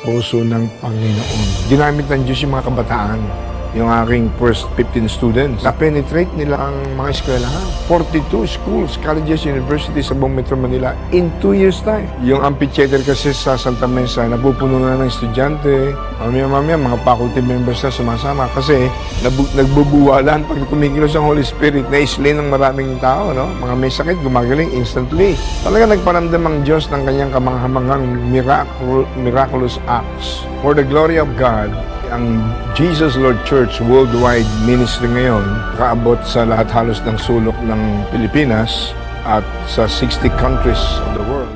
puso ng Panginoon. Ginamit ng Diyos yung mga kabataan, yung aking first 15 students. Na-penetrate nila ang mga eskwelahan. 42 schools, colleges, universities sa buong Metro Manila in 2 years time. Yung amphitheater kasi sa Santa Mesa, napupuno na ng estudyante. Mamaya, mga faculty members na sumasama kasi nagbubuwalan pag kumikilos ang Holy Spirit na islay ng maraming tao, no? Mga may sakit, gumagaling instantly. Talaga nagparamdam ang Diyos ng kanyang kamanghamanghang miraculous acts. For the glory of God, ang Jesus Lord Church Worldwide Ministry ngayon, kaabot sa lahat halos ng sulok ng Pilipinas at sa 60 countries of the world.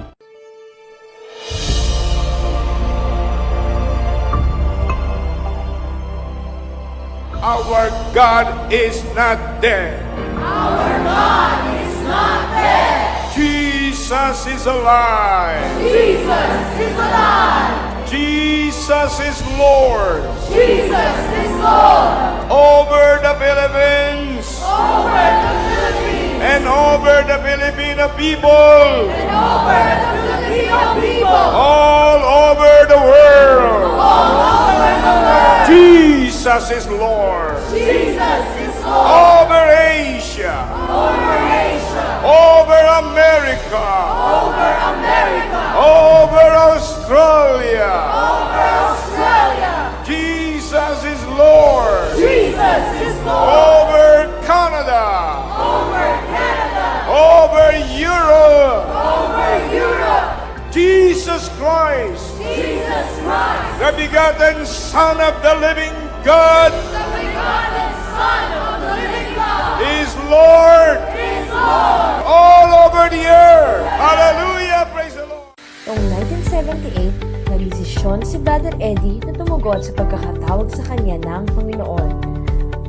Our God is not dead. Our God is not dead. Jesus is alive. Jesus is alive. Jesus is Lord. Jesus is Lord. Over the Philippines Over the Philippines and over the Filipino people. and over the Filipino people. All over the world. All over the world. Jesus is Lord. Jesus is Lord. Over Asia. Over Asia. Over America. Over America. Over Australia. Over Australia. Jesus is Lord. Jesus is Lord. Over Canada. Over Canada. Over Europe. Over Europe. Jesus Christ, Jesus Christ. the begotten Son of the living God, The begotten Son of the living God is Lord is Lord. all over the earth. Hallelujah! Praise the Lord! Noong 1978, nagdesisyon si Brother Eddie na tumugon sa pagkakatawag sa kanya ng Panginoon.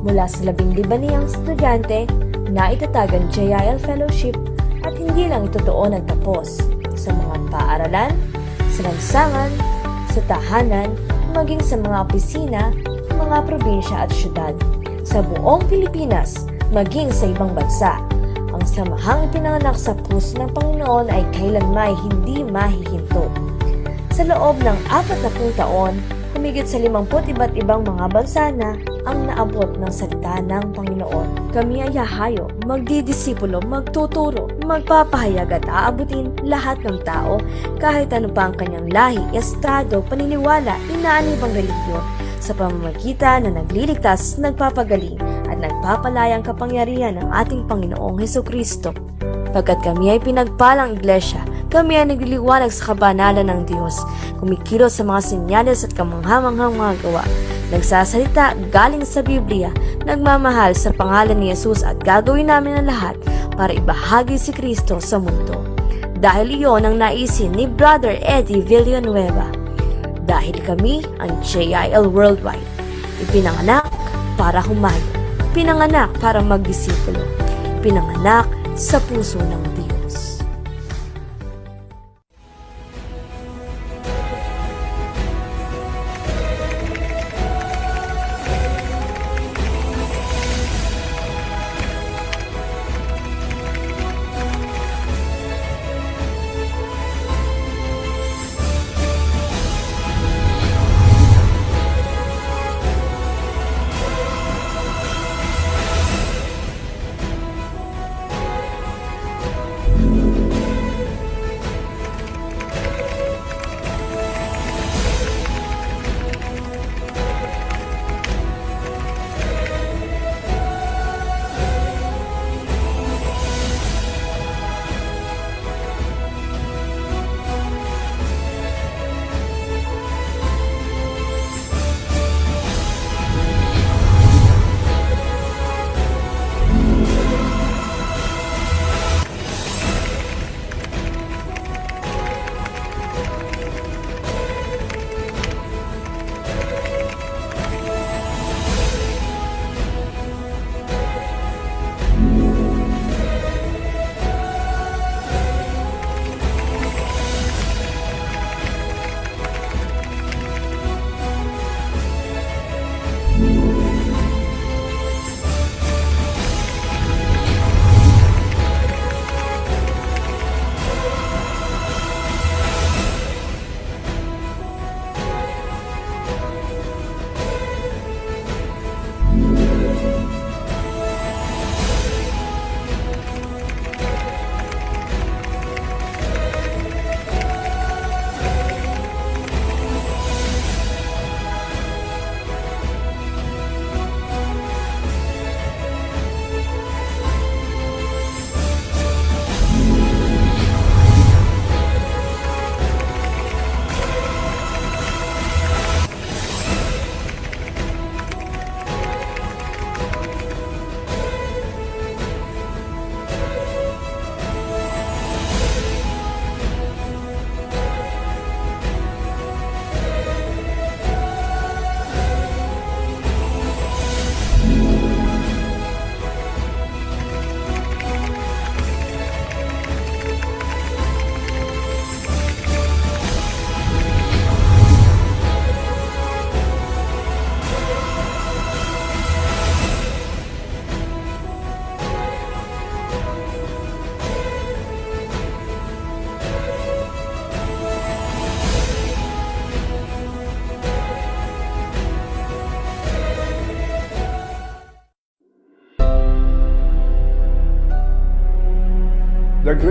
Mula sa 15 niyang estudyante, naitatag ang JIL Fellowship at hindi lang ito doon nagtapos. Sa mga paaralan, sa lansangan, sa tahanan, maging sa mga opisina, mga probinsya at syudad. Sa buong Pilipinas, maging sa ibang bansa. Ang samahang ipinanganak sa puso ng Panginoon ay kailanmay hindi mahihinto. Sa loob ng 40 taon, humigit sa 50 iba't ibang mga bansa na ang naabot ng salita ng Panginoon. Kami ay hahayo, magdidisipulo, magtuturo, magpapahayag at aabutin lahat ng tao kahit ano pa ang kanyang lahi, estado, paniniwala, inaanibang relihiyon sa pamamagitan na nagliligtas, nagpapagaling at nagpapalayang kapangyarihan ng ating Panginoong Hesukristo. Pagkat kami ay pinagpalang iglesia, kami ay nagliliwanag sa kabanalan ng Diyos, kumikilos sa mga senyales at kamanghamanghang mga gawa, nagsasalita galing sa Biblia, nagmamahal sa pangalan ni Jesus at gagawin namin ang lahat para ibahagi si Kristo sa mundo. Dahil iyon ang naisin ni Brother Eddie Villanueva. Dahil kami ang JIL Worldwide. Ipinanganak para humayo. Pinanganak para magdisipulo. Pinanganak sa puso ng Diyos.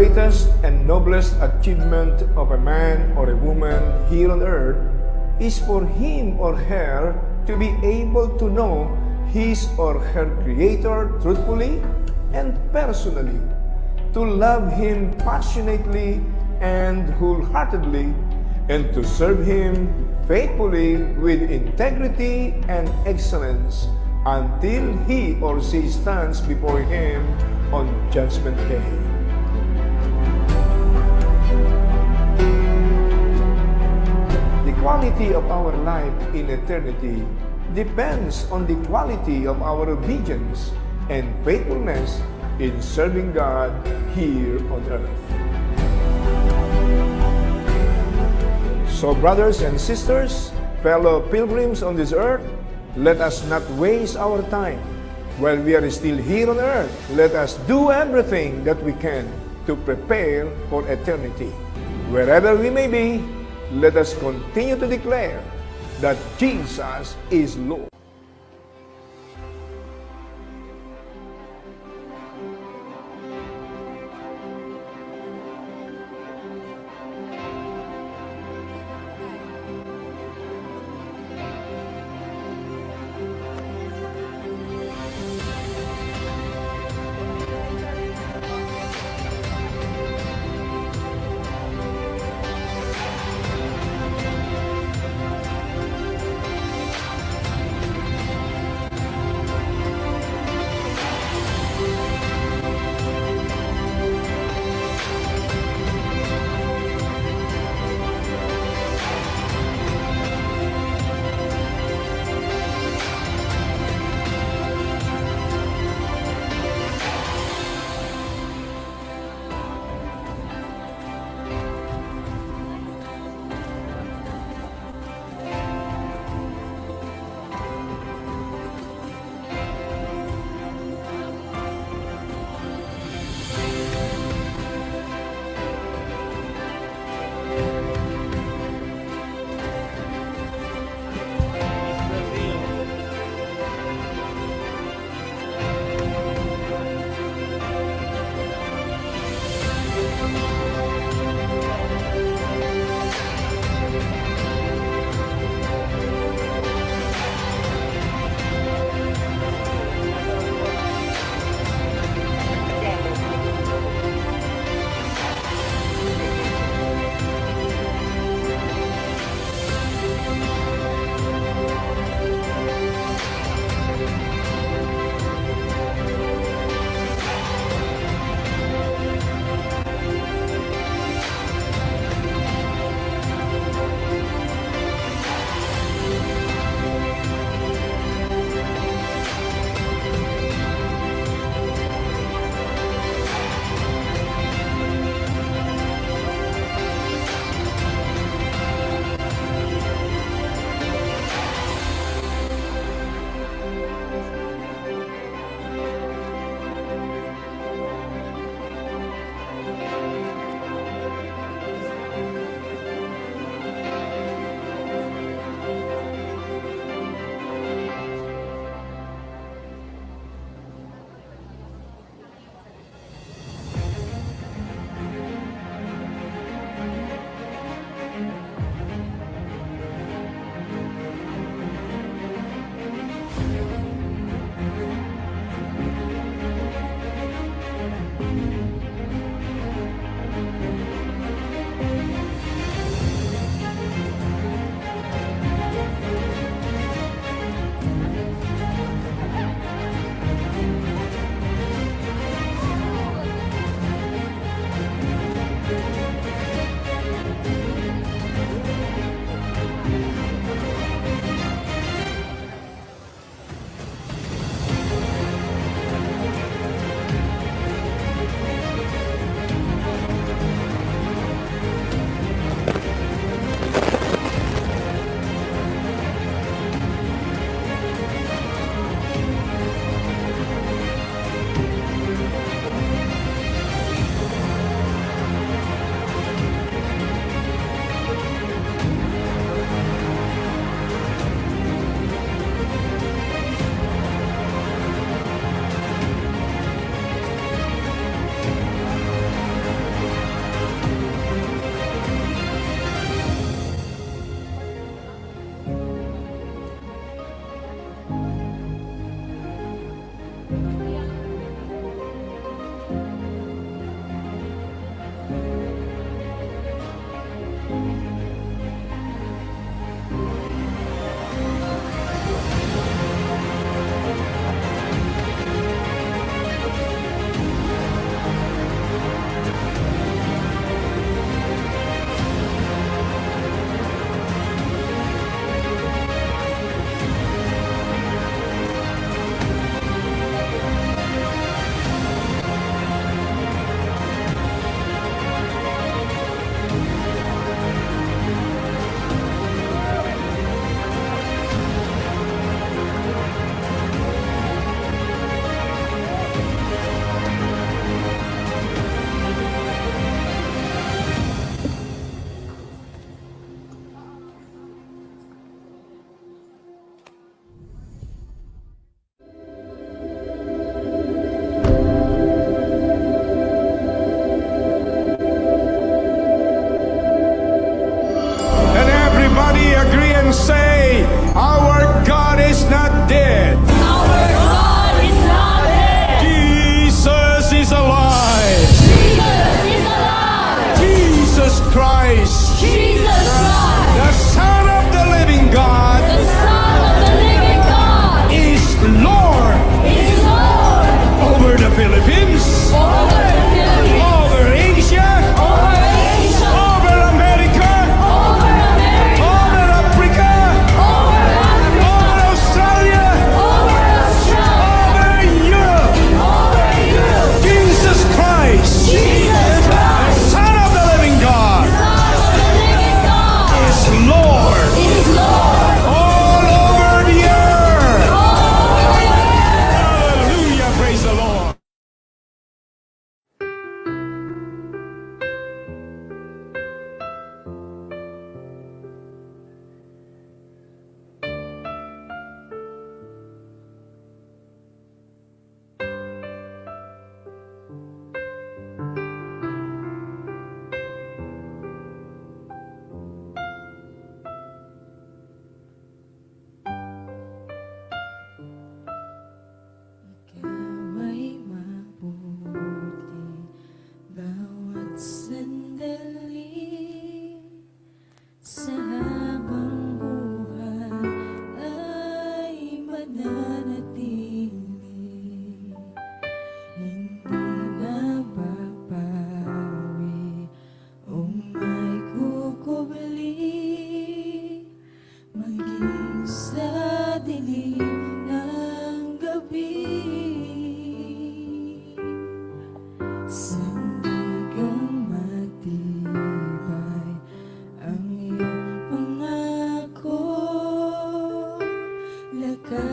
greatest and noblest achievement of a man or a woman here on earth is for him or her to be able to know his or her Creator truthfully and personally, to love Him passionately and wholeheartedly, and to serve Him faithfully with integrity and excellence until he or she stands before Him on Judgment Day. The quality of our life in eternity depends on the quality of our obedience and faithfulness in serving God here on earth. So, brothers and sisters, fellow pilgrims on this earth, let us not waste our time. While we are still here on earth, let us do everything that we can to prepare for eternity. Wherever we may be, let us continue to declare that Jesus is Lord.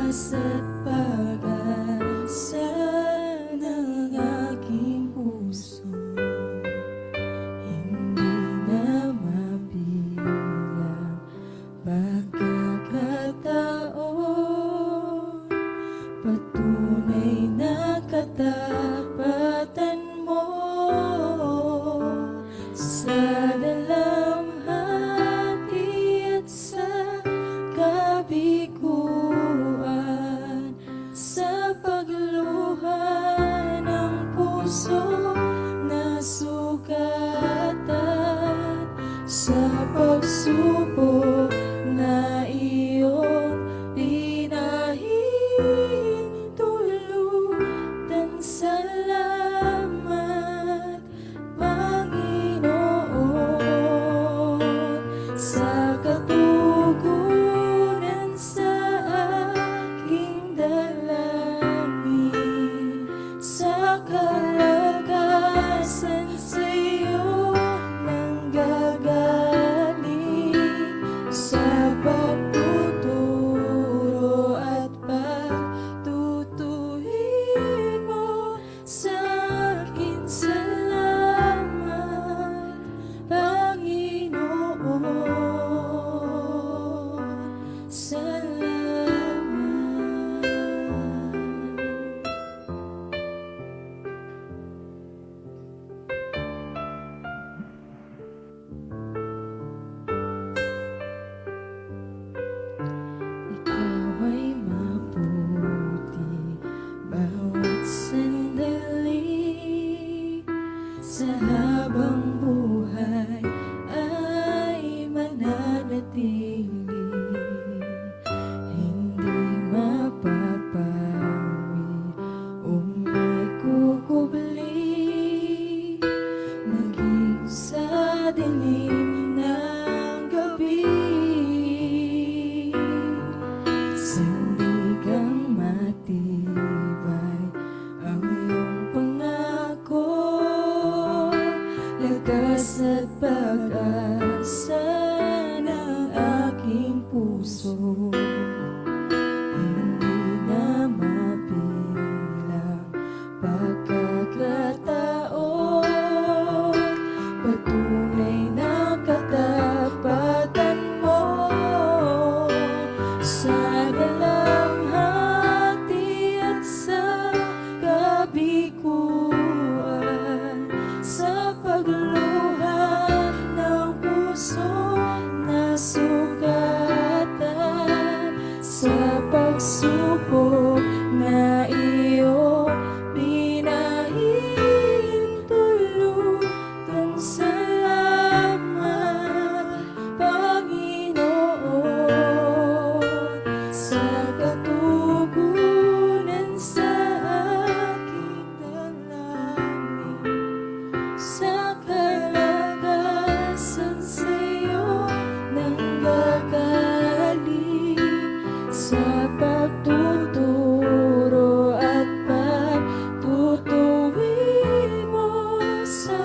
Lakas at pag-asa ng aking puso, hindi na mabilang pagkakataon. Patunay na katapatan mo sa dalamhati at sa kabiguan, sa pagluha ng puso na sugatan, sa pagsubok na iyong pinahintulutan. Salamat, Panginoon, sa katugunan sa aking dalangin, sa kalakasan sa iyo nanggagaling, sa pagtuturo at pagtutuhin mo sa akin. Salamat, Panginoon, salamat. Ikaw ay mabuti bawat sandali, sa habang buhay ay mananatili, hindi mapapawi o magkukubli, maging sa dilim ng gabi. Sandigang matibay ang iyong pangako, lakas at pag-asa ng aking puso, hindi na mabilang pagkakataon. Patunay na katapatan mo sa dalamhati at sa kabiguan, sa pagluha ng puso na sugatan, sa pagsubok na iyong pinahintulutan. Salamat, Panginoon, sa katugunan sa aking dalangin, sa kalakasan sa iyo nanggagaling, sa pagtuturo at pagtutuwid mo sa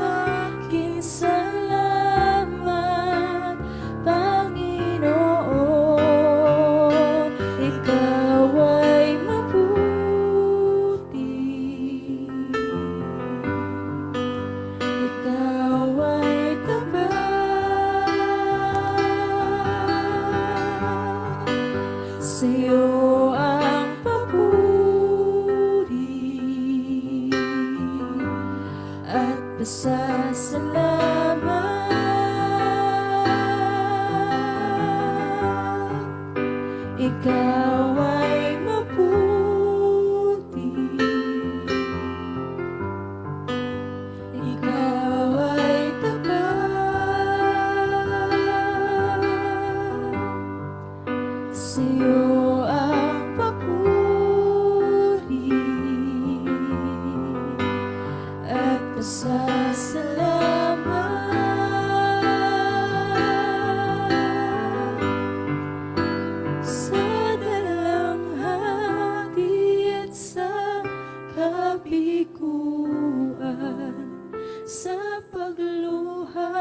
akin. Salamat, Panginoon, ikaw ay mabuti, ikaw ay tapat, sa iyo ang papuri at pasasalamat. Ikaw ay mabuti, ikaw ay tapat, sa iyo ang papuri at pasasalamat, sa dalamhati at sa kabiguan, sa pagluha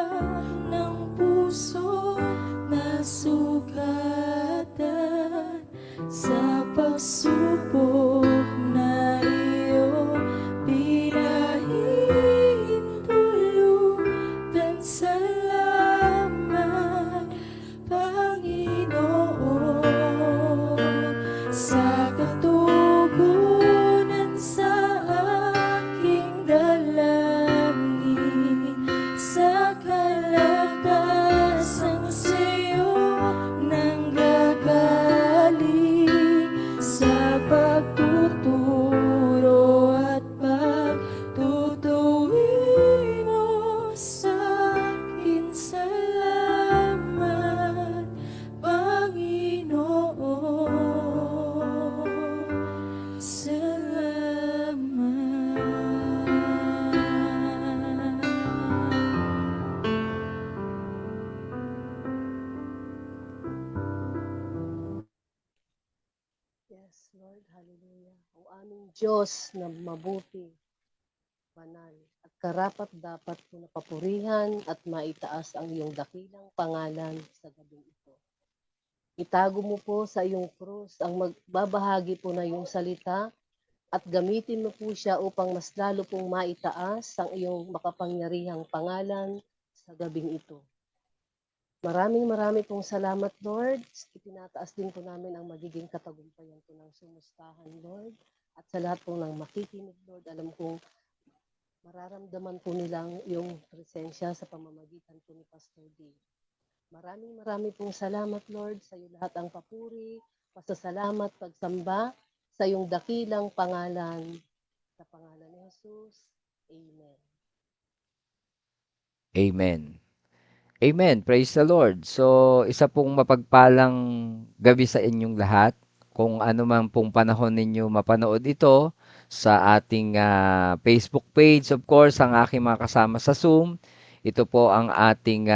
ng puso na sugatan, Lord, hallelujah. O aming Diyos na mabuti, banal, at karapat dapat po na papurihan at maitaas ang iyong dakilang pangalan sa gabing ito. Itago mo po sa iyong krus ang magbabahagi po na iyong salita at gamitin mo po siya upang mas lalo pong maitaas ang iyong makapangyarihang pangalan sa gabing ito. Maraming pong salamat, Lord. Itinataas din po namin ang magiging katagumpayan po ng sumustahan, Lord. At sa lahat po ng makikinig, Lord, alam kong mararamdaman po nilang yung presensya sa pamamagitan po ni Pastor D. Maraming pong salamat, Lord, sa iyo lahat ang papuri, pasasalamat, pagsamba sa iyong dakilang pangalan. Sa pangalan ni Jesus, Amen. Amen. Amen. Praise the Lord. So, isa pong mapagpalang gabi sa inyong lahat. Kung ano man pong panahon ninyo mapanood ito sa ating Facebook page, of course, ang aking mga kasama sa Zoom. Ito po ang ating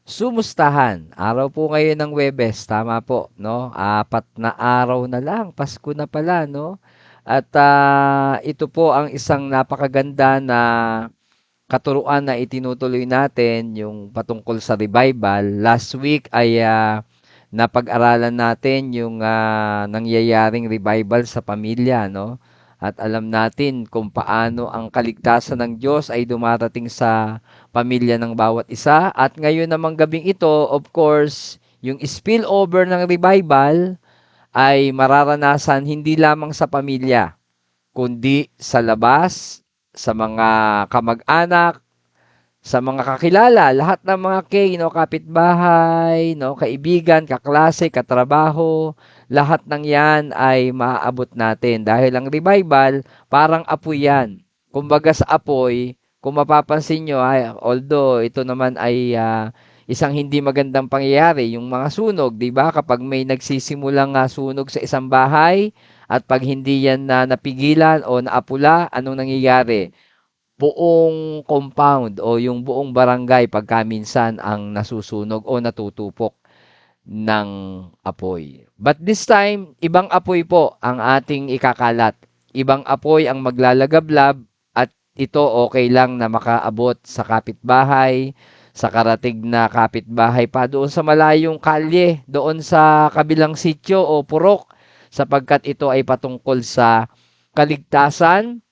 sumustahan. Araw po ngayon ng Webes. Tama po, no? 4 na araw na lang. Pasko na pala, no? At ito po ang isang napakaganda na katuruan na itinutuloy natin, yung patungkol sa revival. Last week ay napag-aralan natin yung nangyayaring revival sa pamilya, no? At alam natin kung paano ang kaligtasan ng Diyos ay dumarating sa pamilya ng bawat isa. At ngayon namang gabing ito, of course, yung spillover ng revival ay mararanasan hindi lamang sa pamilya, kundi sa labas, sa mga kamag-anak, sa mga kakilala, lahat ng mga kapitbahay, kaibigan, kaklase, katrabaho, lahat ng yan ay maaabot natin. Dahil ang revival, parang apoy yan. Kumbaga sa apoy, kung mapapansin nyo, although ito naman ay isang hindi magandang pangyayari, yung mga sunog, di ba? Kapag may nagsisimulang sunog sa isang bahay, at pag hindi yan napigilan o naapula, anong nangyayari? Buong compound o yung buong barangay pagkaminsan ang nasusunog o natutupok ng apoy. But this time, ibang apoy po ang ating ikakalat. Ibang apoy ang maglalagablab at ito okay lang na makaabot sa kapitbahay, sa karatig na kapitbahay pa doon sa malayong kalye, doon sa kabilang sityo o purok, sapagkat ito ay patungkol sa kaligtasan,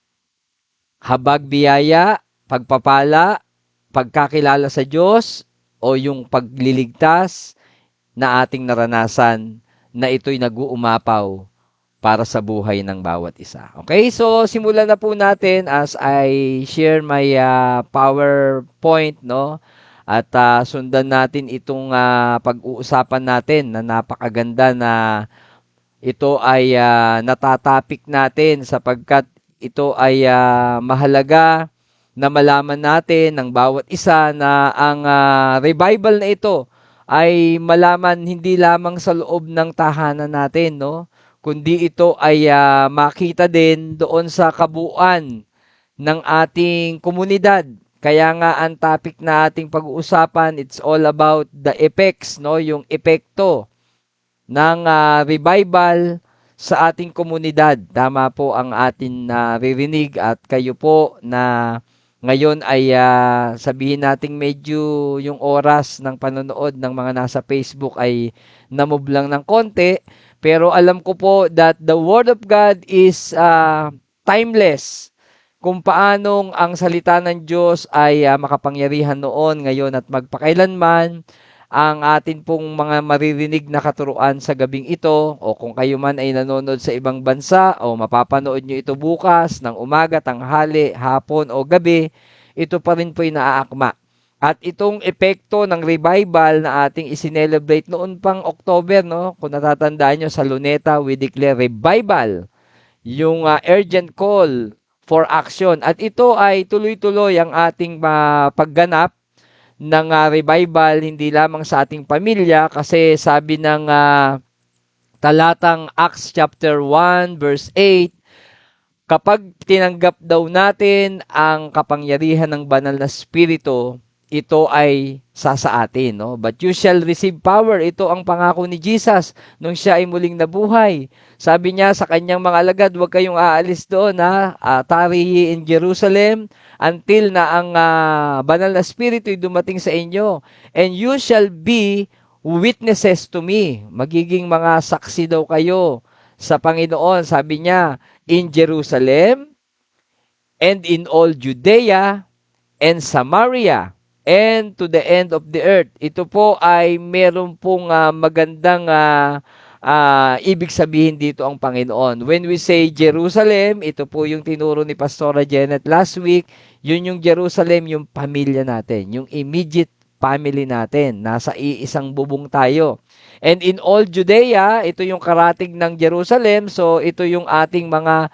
habag biyaya, pagpapala, pagkakilala sa Diyos, o yung pagliligtas na ating naranasan na ito'y nag-uumapaw para sa buhay ng bawat isa. Okay, so simulan na po natin as I share my PowerPoint, no? At sundan natin itong pag-uusapan natin na napakaganda na ito ay natatapik natin sapagkat ito ay mahalaga na malaman natin ng bawat isa na ang revival na ito ay malaman hindi lamang sa loob ng tahanan natin, no? Kundi ito ay makita din doon sa kabuuan ng ating komunidad. Kaya nga ang topic na ating pag-uusapan, it's all about the effects, no? Yung epekto ng revival sa ating komunidad. Tama po ang atin naririnig at kayo po na ngayon ay sabihin nating medyo yung oras ng panonood ng mga nasa Facebook ay namove lang ng konti. Pero alam ko po that the Word of God is timeless. Kung paanong ang salita ng Diyos ay makapangyarihan noon, ngayon at magpakailanman. Ang atin pong mga maririnig na katuruan sa gabing ito o kung kayo man ay nanonood sa ibang bansa o mapapanood nyo ito bukas ng umaga, tanghali, hapon o gabi, ito pa rin po'y naaakma. At itong epekto ng revival na ating isinelebrate noon pang October, no? Kung natatandaan nyo sa Luneta, we declare revival, yung urgent call for action. At ito ay tuloy-tuloy ang ating pagganap ng revival hindi lamang sa ating pamilya kasi sabi ng talatang Acts chapter 1 verse 8, kapag tinanggap daw natin ang kapangyarihan ng banal na spirito, ito ay sa atin, no? But you shall receive power. Ito ang pangako ni Jesus nung siya ay muling nabuhay. Sabi niya sa kanyang mga alagad, huwag kayong aalis doon, ha? Tarry in Jerusalem until na ang banal na spirito ay dumating sa inyo. And you shall be witnesses to me. Magiging mga saksi daw kayo sa Panginoon. Sabi niya, in Jerusalem and in all Judea and Samaria and to the end of the earth. Ito po ay meron pong magandang ibig sabihin dito ang Panginoon. When we say Jerusalem, ito po yung tinuro ni Pastora Janet last week, yun yung Jerusalem, yung pamilya natin, yung immediate family natin. Nasa iisang bubong tayo. And in all Judea, ito yung karating ng Jerusalem, so ito yung ating mga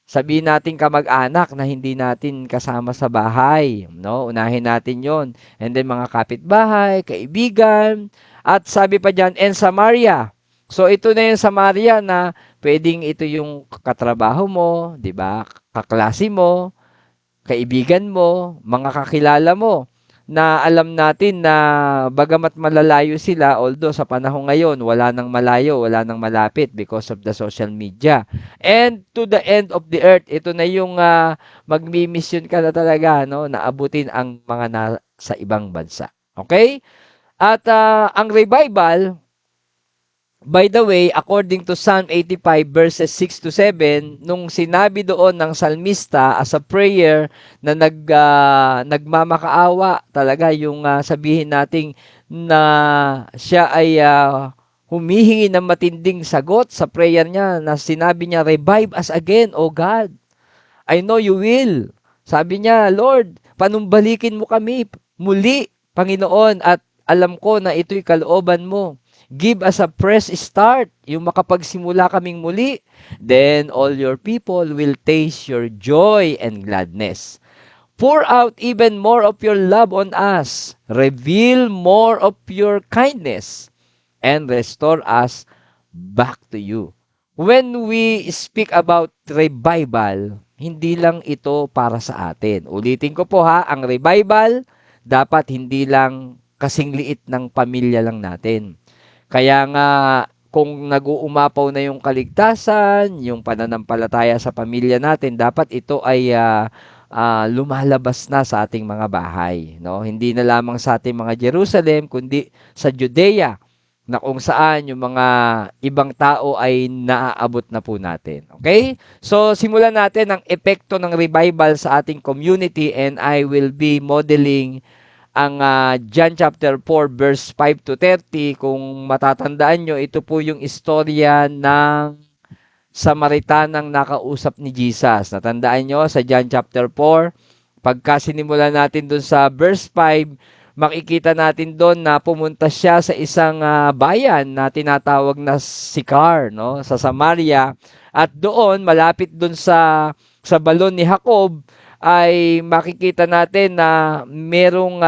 sabihin natin kamag-anak na hindi natin kasama sa bahay, no? Unahin natin 'yon. And then mga kapitbahay, kaibigan, at sabi pa diyan, and Samaria. So ito na yung Samaria na pwedeng ito yung katrabaho mo, 'di ba? Kaklase mo, kaibigan mo, mga kakilala mo na alam natin na bagamat malalayo sila, although sa panahon ngayon, wala nang malayo, wala nang malapit because of the social media. And to the end of the earth, ito na yung magmi-mission ka na talaga, no? Naabutin ang mga sa ibang bansa. Okay? At ang revival, by the way, according to Psalm 85 verses 6 to 7, nung sinabi doon ng salmista as a prayer na nagmamakaawa talaga yung sabihin nating na siya ay humihingi ng matinding sagot sa prayer niya na sinabi niya, revive us again, O God. I know you will. Sabi niya, Lord, panumbalikin mo kami muli, Panginoon, at alam ko na ito'y kalooban mo. Give us a fresh start, yung makapagsimula kaming muli. Then all your people will taste your joy and gladness. Pour out even more of your love on us. Reveal more of your kindness. And restore us back to you. When we speak about revival, hindi lang ito para sa atin. Ulitin ko po ha, ang revival, dapat hindi lang kasing liit ng pamilya lang natin. Kaya nga, kung nag-uumapaw na yung kaligtasan, yung pananampalataya sa pamilya natin, dapat ito ay lumalabas na sa ating mga bahay. No? Hindi na lamang sa ating mga Jerusalem, kundi sa Judea, na kung saan yung mga ibang tao ay naaabot na po natin. Okay? So, simulan natin ang epekto ng revival sa ating community, and I will be modeling ang John chapter 4 verse 5 to 30. Kung matatandaan nyo, ito po yung istorya ng Samaritanang nakausap ni Jesus. Natandaan nyo sa John chapter 4, pagka sinimulan natin dun sa verse 5, makikita natin doon na pumunta siya sa isang bayan na tinatawag na Sychar, no? Sa Samaria. At doon, malapit doon sa balon ni Jacob, ay makikita natin na merong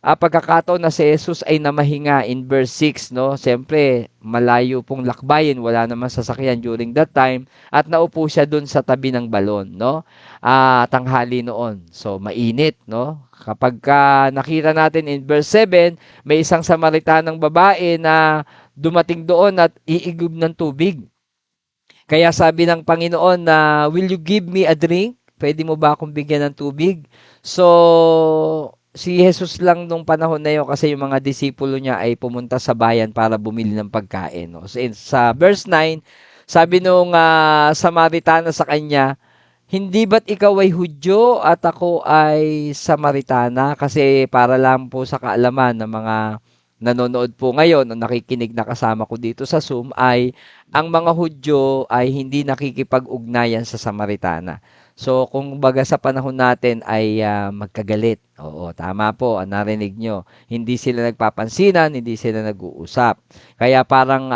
pagkakataon na si Jesus ay namahinga in verse 6, no? Siyempre, malayo pong lakbayin, wala naman sasakyan during that time, at naupo siya dun sa tabi ng balon, no? Tanghali noon. So, mainit, no? Kapag nakita natin in verse 7, may isang Samaritanang babae na dumating doon at iigib ng tubig. Kaya sabi ng Panginoon na, will you give me a drink? Pwede mo ba akong bigyan ng tubig? So, si Jesus lang nung panahon na yun kasi yung mga disipulo niya ay pumunta sa bayan para bumili ng pagkain. No? So, sa verse 9, sabi nung Samaritana sa kanya, hindi ba't ikaw ay Hudyo at ako ay Samaritana? Kasi para lang po sa kaalaman ng mga nanonood po ngayon o nakikinig na kasama ko dito sa Zoom ay ang mga Hudyo ay hindi nakikipag-ugnayan sa Samaritana. So, kung baga sa panahon natin ay magkagalit. Oo, tama po, narinig nyo. Hindi sila nagpapansinan, hindi sila nag-uusap. Kaya parang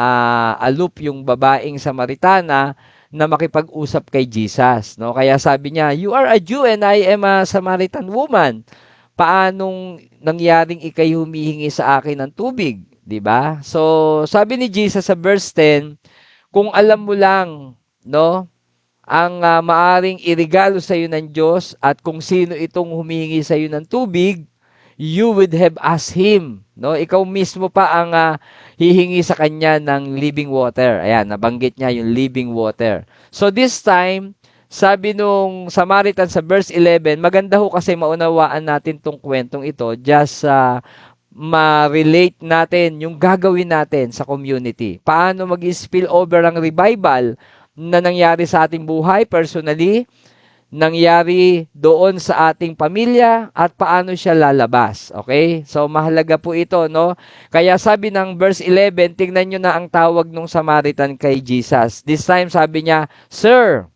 aloof yung babaeng Samaritana na makipag-usap kay Jesus. No? Kaya sabi niya, you are a Jew and I am a Samaritan woman. Paanong nangyaring ikay humihingi sa akin ng tubig? Diba? So, sabi ni Jesus sa verse 10, kung alam mo lang, no, ang maaring irigalo sa iyo ng Diyos at kung sino itong humihingi sa iyo ng tubig, you would have asked him, no? Ikaw mismo pa ang hihingi sa kanya ng living water. Ayan, nabanggit niya yung living water. So this time, sabi nung Samaritan sa verse 11, maganda ho kasi maunawaan natin tong kwentong ito just ma-relate natin yung gagawin natin sa community. Paano mag-spill over ang revival na nangyari sa ating buhay personally, nangyari doon sa ating pamilya, at paano siya lalabas. Okay? So, mahalaga po ito, no? Kaya sabi ng verse 11, tingnan nyo na ang tawag ng Samaritan kay Jesus. This time, sabi niya, Sir.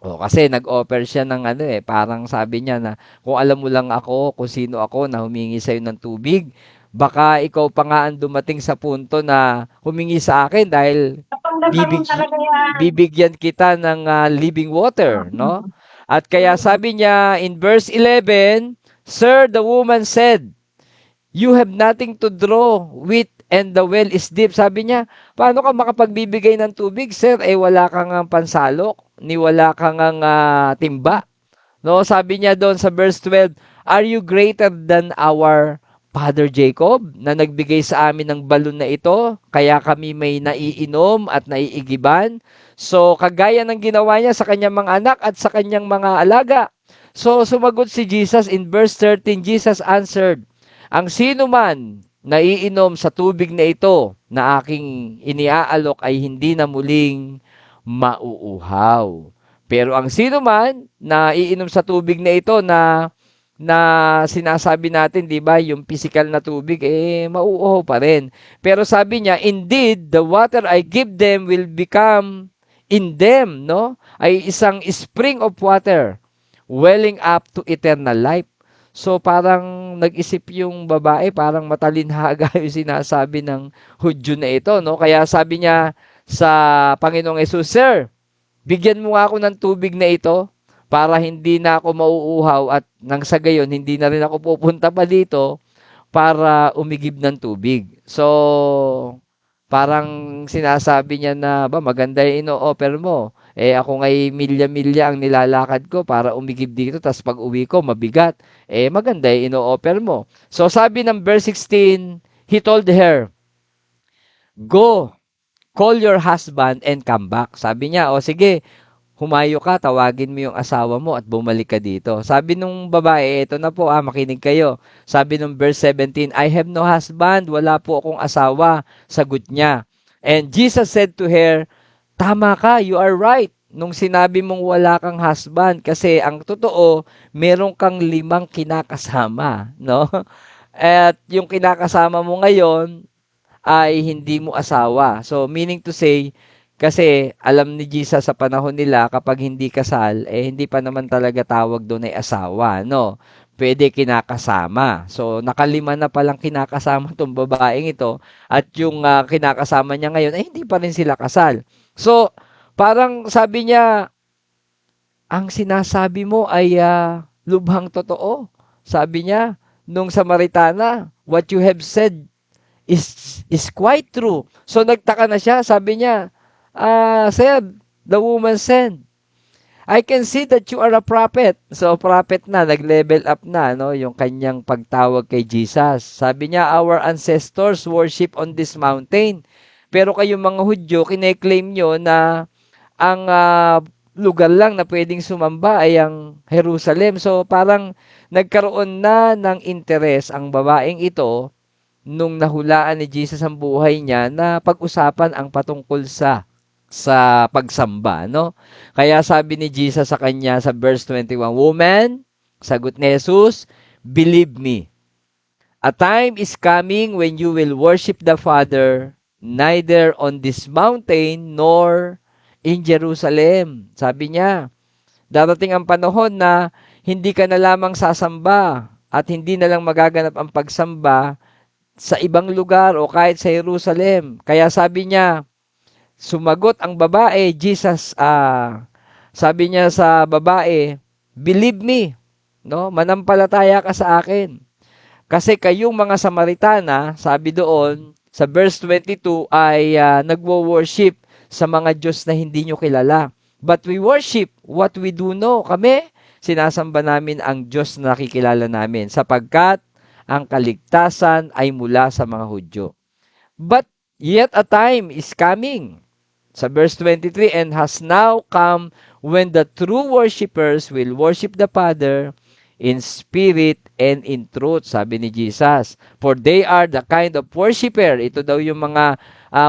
Kasi nag-offer siya ng parang sabi niya na, kung alam mo lang ako, kung sino ako na humingi sa'yo ng tubig, baka ikaw pa nga ang dumating sa punto na humingi sa akin dahil bibigyan kita ng living water, no? At kaya sabi niya in verse 11, Sir, the woman said, you have nothing to draw with and the well is deep. Sabi niya, paano ka makapagbibigay ng tubig, sir? Wala kang pansalok, ni wala kang timba. No, sabi niya doon sa verse 12, are you greater than our Father Jacob na nagbigay sa amin ng balon na ito, kaya kami may naiinom at naiigiban? So, kagaya ng ginawa niya sa kanyang mga anak at sa kanyang mga alaga. So, sumagot si Jesus in verse 13, Jesus answered, ang sino man naiinom sa tubig na ito na aking iniaalok ay hindi na muling mauuhaw. Pero ang sino man na iinom sa tubig na ito na sinasabi natin, di ba, yung physical na tubig, mauuhaw pa rin. Pero sabi niya, indeed, the water I give them will become in them, no? Ay isang spring of water welling up to eternal life. So parang nag-isip yung babae, parang matalinhaga yung sinasabi ng Hudyo na ito, no? Kaya sabi niya sa Panginoong Hesus, Sir, bigyan mo nga ako ng tubig na ito para hindi na ako mauuhaw at nang sa gayon, hindi na rin ako pupunta pa dito para umigib ng tubig. So, parang sinasabi niya na, maganda yung ino-offer mo. Ako nga'y milya-milya ang nilalakad ko para umigib dito, tas pag uwi ko, mabigat. Maganda yung ino-offer mo. So, sabi ng verse 16, he told her, go, call your husband and come back. Sabi niya, sige, humayo ka, tawagin mo yung asawa mo at bumalik ka dito. Sabi nung babae, ito na po, makinig kayo. Sabi nung verse 17, I have no husband, wala po akong asawa. Sagot niya. And Jesus said to her, tama ka, you are right. Nung sinabi mong wala kang husband, kasi ang totoo, meron kang 5 kinakasama, no? At yung kinakasama mo ngayon ay hindi mo asawa. So, meaning to say, kasi alam ni Jesus sa panahon nila, kapag hindi kasal, hindi pa naman talaga tawag doon ay asawa, no? Pwede kinakasama. So, 5 na palang kinakasama itong babaeng ito, at yung kinakasama niya ngayon, hindi pa rin sila kasal. So, parang sabi niya, ang sinasabi mo ay lubhang totoo. Sabi niya, nung Samaritana, what you have said is quite true. So, nagtaka na siya, sabi niya, Sir, the woman said, I can see that you are a prophet. So, prophet na, nag-level up na, no, yung kanyang pagtawag kay Jesus. Sabi niya, our ancestors worship on this mountain. Pero kayong mga Hudyo, kine-claim nyo na ang lugar lang na pwedeng sumamba ay ang Jerusalem. So, parang nagkaroon na ng interes ang babaeng ito nung nahulaan ni Jesus ang buhay niya na pag-usapan ang patungkol sa pagsamba, no? Kaya sabi ni Jesus sa kanya sa verse 21, Woman, sagot ni Jesus, believe me, a time is coming when you will worship the Father neither on this mountain nor in Jerusalem. Sabi niya, darating ang panahon na hindi ka na lamang sasamba at hindi na lang magaganap ang pagsamba sa ibang lugar o kahit sa Jerusalem. Kaya sabi niya, sumagot ang babae, Jesus, sabi niya sa babae, believe me, no? Manampalataya ka sa akin. Kasi kayong mga Samaritana, sabi doon, sa verse 22, ay nagwo-worship sa mga Diyos na hindi nyo kilala. But we worship what we do know. Kami, sinasamba namin ang Diyos na nakikilala namin, sapagkat ang kaligtasan ay mula sa mga Hudyo. But yet a time is coming. Sa verse 23, and has now come when the true worshipers will worship the Father in spirit and in truth, sabi ni Jesus. For they are the kind of worshiper. Ito daw yung mga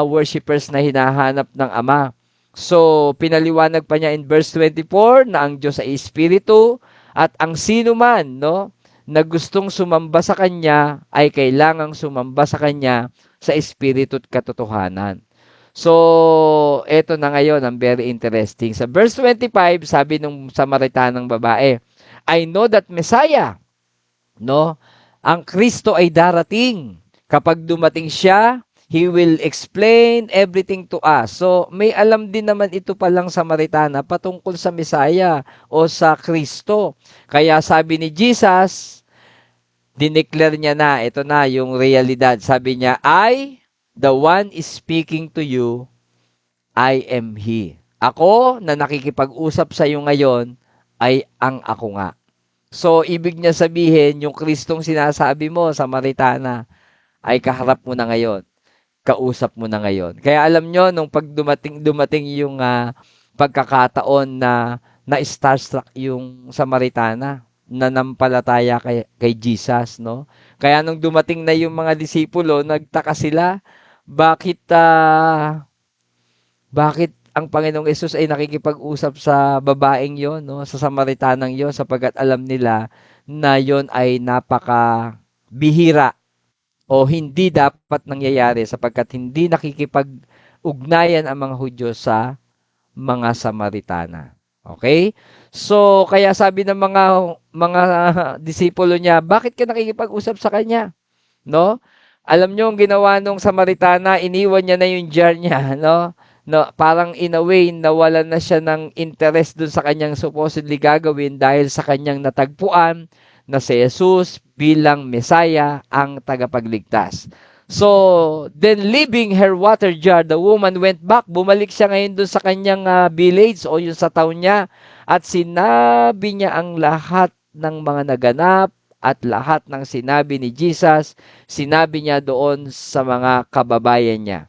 worshipers na hinahanap ng Ama. So, pinaliwanag pa niya in verse 24 na ang Diyos ay Espiritu at ang sino man, no, na gustong sumamba sa Kanya ay kailangang sumamba sa Kanya sa Espiritu at katotohanan. So, eto na ngayon ang very interesting. Sa verse 25, sabi nung Samaritanang babae, I know that Messiah, no? Ang Kristo ay darating. Kapag dumating siya, He will explain everything to us. So, may alam din naman ito palang Samaritana patungkol sa Messiah o sa Kristo. Kaya sabi ni Jesus, dineclare niya na, ito na yung realidad. Sabi niya, the one is speaking to you, I am He. Ako na nakikipag-usap sa iyo ngayon ay ang ako nga. So, ibig niya sabihin, yung Kristong sinasabi mo, Samaritana, ay kaharap mo na ngayon. Kausap mo na ngayon. Kaya alam nyo, nung pag dumating yung pagkakataon na na-starstruck yung Samaritana, nanampalataya kay Jesus, no? Kaya nung dumating na yung mga disipulo, nagtaka sila, bakit ang Panginoong Yesus ay nakikipag-usap sa babaeng yon, no? Sa Samaritanang yon, sapagkat alam nila na yon ay napaka-bihira o hindi dapat nangyayari sapagkat hindi nakikipag-ugnayan ang mga Hudyo sa mga Samaritana. Okay? So, kaya sabi ng mga disipulo niya, bakit ka nakikipag-usap sa kanya? No? Alam niyo ang ginawa nung Samaritana, iniwan niya na yung jar niya, no? No, parang in a way nawalan na siya ng interest dun sa kanyang supposedly gagawin dahil sa kanyang natagpuan na si Jesus bilang Messiah ang tagapagligtas. So, then leaving her water jar, the woman went back. Bumalik siya ngayon dun sa kanyang village o yung sa town niya at sinabi niya ang lahat ng mga naganap at lahat ng sinabi ni Jesus, sinabi niya doon sa mga kababayan niya.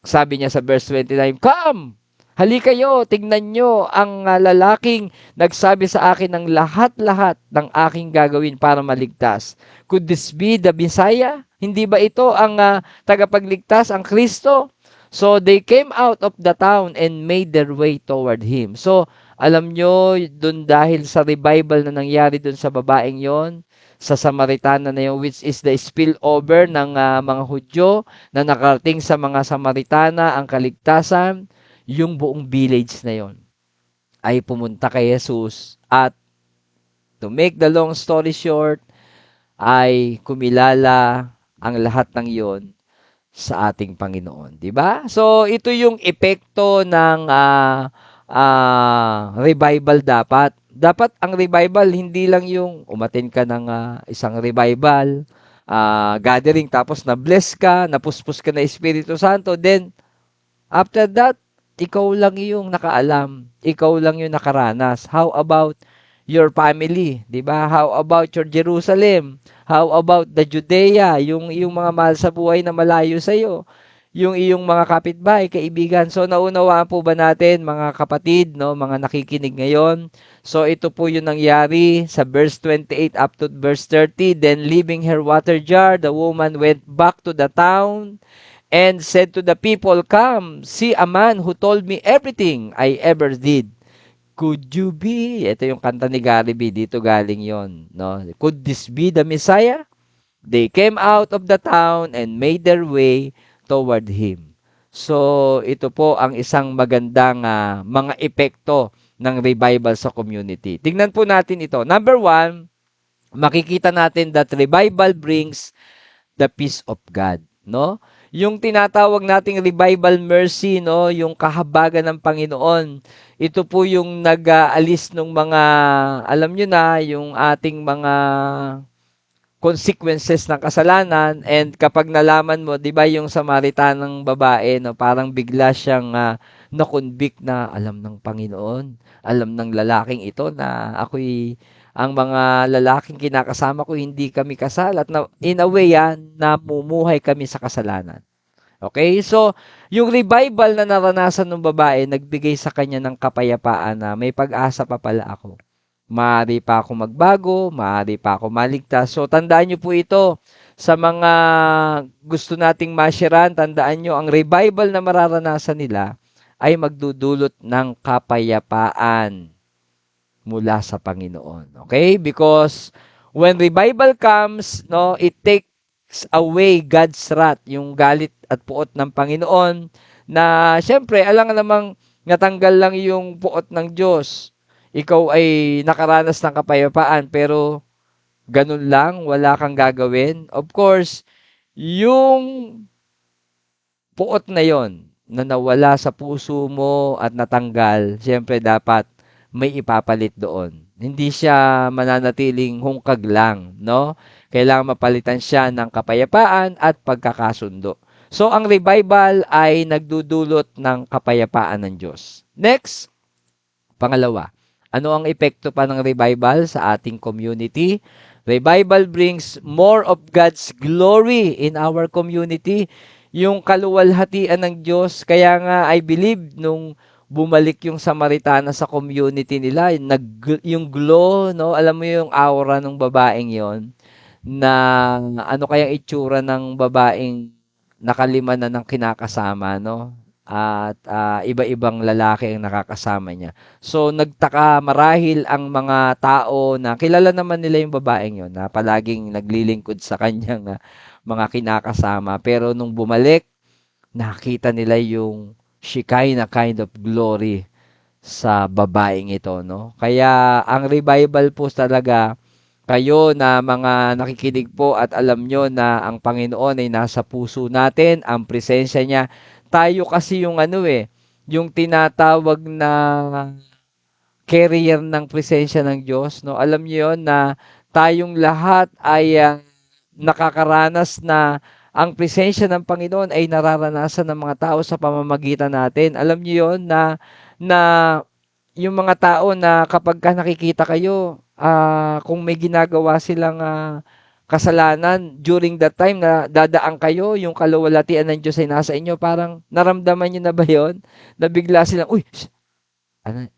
Sabi niya sa verse 29, Come! Halika kayo, tignan nyo ang lalaking nagsabi sa akin ng lahat-lahat ng aking gagawin para maligtas. Could this be the Messiah? Hindi ba ito ang tagapagligtas, ang Kristo? So they came out of the town and made their way toward Him. So alam nyo, dun dahil sa revival na nangyari dun sa babaeng yon, sa Samaritana na yun, which is the spillover ng mga Hudyo na nakarating sa mga Samaritana, ang kaligtasan, yung buong village na yon ay pumunta kay Jesus at to make the long story short, ay kumilala ang lahat ng yon sa ating Panginoon. Diba? So, ito yung epekto ng revival dapat. Dapat ang revival, hindi lang yung umattend ka ng isang revival, gathering, tapos na-bless ka, napuspos ka na Espiritu Santo, then, after that, ikaw lang yung nakaalam, ikaw lang yung nakaranas. How about your family, 'di ba? How about your Jerusalem? How about the Judea, yung mga mahal sa buhay na malayo sa iyo? Yung iyong mga kapitbahay, kaibigan. So naunawaan po ba natin mga kapatid, no, mga nakikinig ngayon? So ito po yung nangyari sa verse 28 up to verse 30. Then leaving her water jar, the woman went back to the town and said to the people, Come, see a man who told me everything I ever did. Could you be? Ito yung kanta ni Gary B. Dito galing yon, no? Could this be the Messiah? They came out of the town and made their way toward Him. So, ito po ang isang magandang mga epekto ng revival sa community. Tingnan po natin ito. Number 1, makikita natin that revival brings the peace of God, no? Yung tinatawag nating revival mercy, no, yung kahabagan ng Panginoon. Ito po yung nag-aalis ng mga, alam nyo na, yung ating mga consequences ng kasalanan. And kapag nalaman mo, 'di ba, yung Samaritanang babae, no, parang bigla siyang na-convict na alam ng Panginoon, alam ng lalaking ito na ako'y ang mga lalaking kinakasama ko hindi kami kasal at in a way namumuhay kami sa kasalanan. Okay? So, yung revival na naranasan ng babae, nagbigay sa kanya ng kapayapaan na may pag-asa pa pala ako. Maaari pa ako magbago, maaari pa ako maligtas. So, tandaan nyo po ito. Sa mga gusto nating mashiran, tandaan nyo, ang revival na mararanasan nila ay magdudulot ng kapayapaan mula sa Panginoon. Okay? Because when revival comes, no, it takes away God's wrath, yung galit at puot ng Panginoon, na syempre, alam namang natanggal lang yung puot ng Diyos. Ikaw ay nakaranas ng kapayapaan, pero ganun lang, wala kang gagawin. Of course, yung puot na yon na nawala sa puso mo at natanggal, syempre dapat may ipapalit doon. Hindi siya mananatiling hungkag lang, no? Kailangan mapalitan siya ng kapayapaan at pagkakasundo. So, ang revival ay nagdudulot ng kapayapaan ng Diyos. Next, pangalawa, ano ang epekto pa ng revival sa ating community? Revival brings more of God's glory in our community. Yung kaluwalhatian ng Diyos, kaya nga I believe nung bumalik yung Samaritana sa community nila, yung glow, no? Alam mo yung aura ng babaeng yon, na ano kayang itsura ng babaeng nakalima na ng kinakasama, no? At iba-ibang lalaki ang nakakasama niya. So, nagtaka marahil ang mga tao na kilala naman nila yung babaeng yon, na palaging naglilingkod sa kanyang mga kinakasama. Pero nung bumalik, nakita nila yung Shekinah kind of glory sa babaeng ito, no? Kaya ang revival po talaga, kayo na mga nakikinig po at alam nyo na ang Panginoon ay nasa puso natin, ang presensya niya. Tayo kasi yung yung tinatawag na carrier ng presensya ng Diyos, no? Alam niyo yon na tayong lahat ay nakakaranas na ang presensya ng Panginoon ay nararanasan ng mga tao sa pamamagitan natin. Alam niyo yon na yung mga tao na kapag ka nakikita kayo, kung may ginagawa silang kasalanan during that time na dadaan kayo, yung kaluwalhatian ng Diyos ay nasa inyo, parang naramdaman niyo na ba yon? Na bigla silang, uy,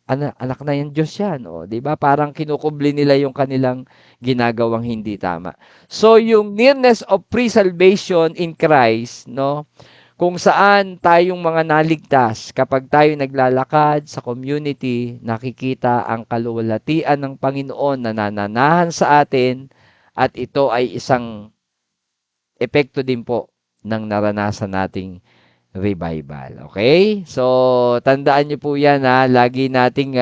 anak na yung Diyos yan. O, di ba? Parang kinukubli nila yung kanilang ginagawang hindi tama. So, yung nearness of pre-salvation in Christ, no? Kung saan tayong mga naligtas, kapag tayo naglalakad sa community, nakikita ang kaluwalhatian ng Panginoon na nananahan sa atin, at ito ay isang epekto din po ng naranasan nating revival. Okay? So, tandaan niyo po yan lagi nating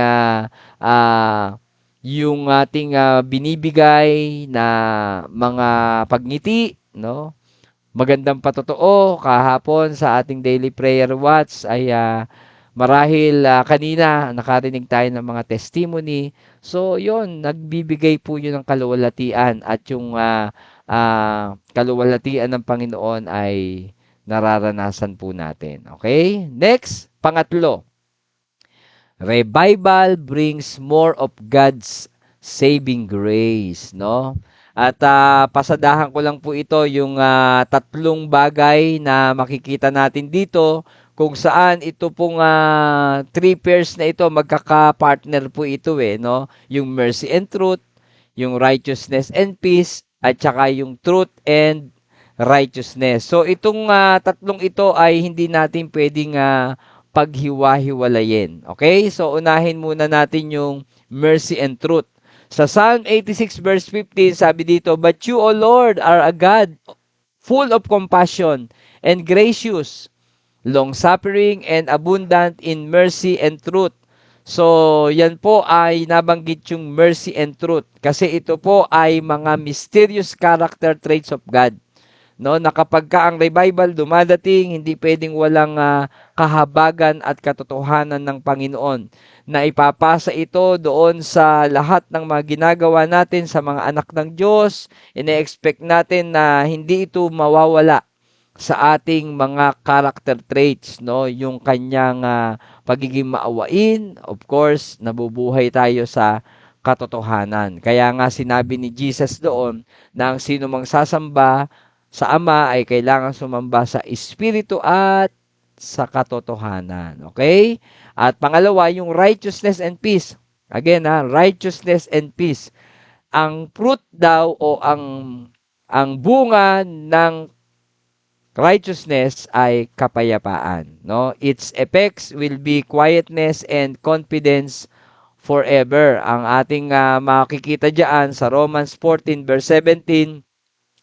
yung ating binibigay na mga pagniti, no? Magandang patotoo, kahapon sa ating daily prayer watch ay marahil kanina nakarinig tayo ng mga testimony. So, yon, nagbibigay po yun ng kaluwalhatian at yung kaluwalhatian ng Panginoon ay nararanasan po natin. Okay? Next, pangatlo. Revival brings more of God's saving grace, no? At pasadahan ko lang po ito yung tatlong bagay na makikita natin dito kung saan ito pong three pairs na ito magkaka-partner po ito no? Yung mercy and truth, yung righteousness and peace, at saka yung truth and righteousness. So itong tatlong ito ay hindi natin pwedeng paghiwa-hiwalayin. Okay? So unahin muna natin yung mercy and truth. Sa Psalm 86 verse 15, sabi dito, "But you, O Lord, are a God full of compassion and gracious, long-suffering and abundant in mercy and truth." So, yan po ay nabanggit yung mercy and truth kasi ito po ay mga mysterious character traits of God. No, na kapag ka ang revival dumadating, hindi pwedeng walang kahabagan at katotohanan ng Panginoon na ipapasa ito doon sa lahat ng mga ginagawa natin sa mga anak ng Diyos. Ine-expect natin na hindi ito mawawala sa ating mga character traits, no? Yung kanyang pagiging maawain, of course, nabubuhay tayo sa katotohanan. Kaya nga sinabi ni Jesus doon na ang sino mang sasamba sa Ama ay kailangan sumamba sa Espiritu at sa katotohanan. Okay? At pangalawa, yung righteousness and peace. Again, righteousness and peace. Ang fruit daw o ang bunga ng righteousness ay kapayapaan, no? Its effects will be quietness and confidence forever. Ang ating makikita diyan sa Romans 14 verse 17,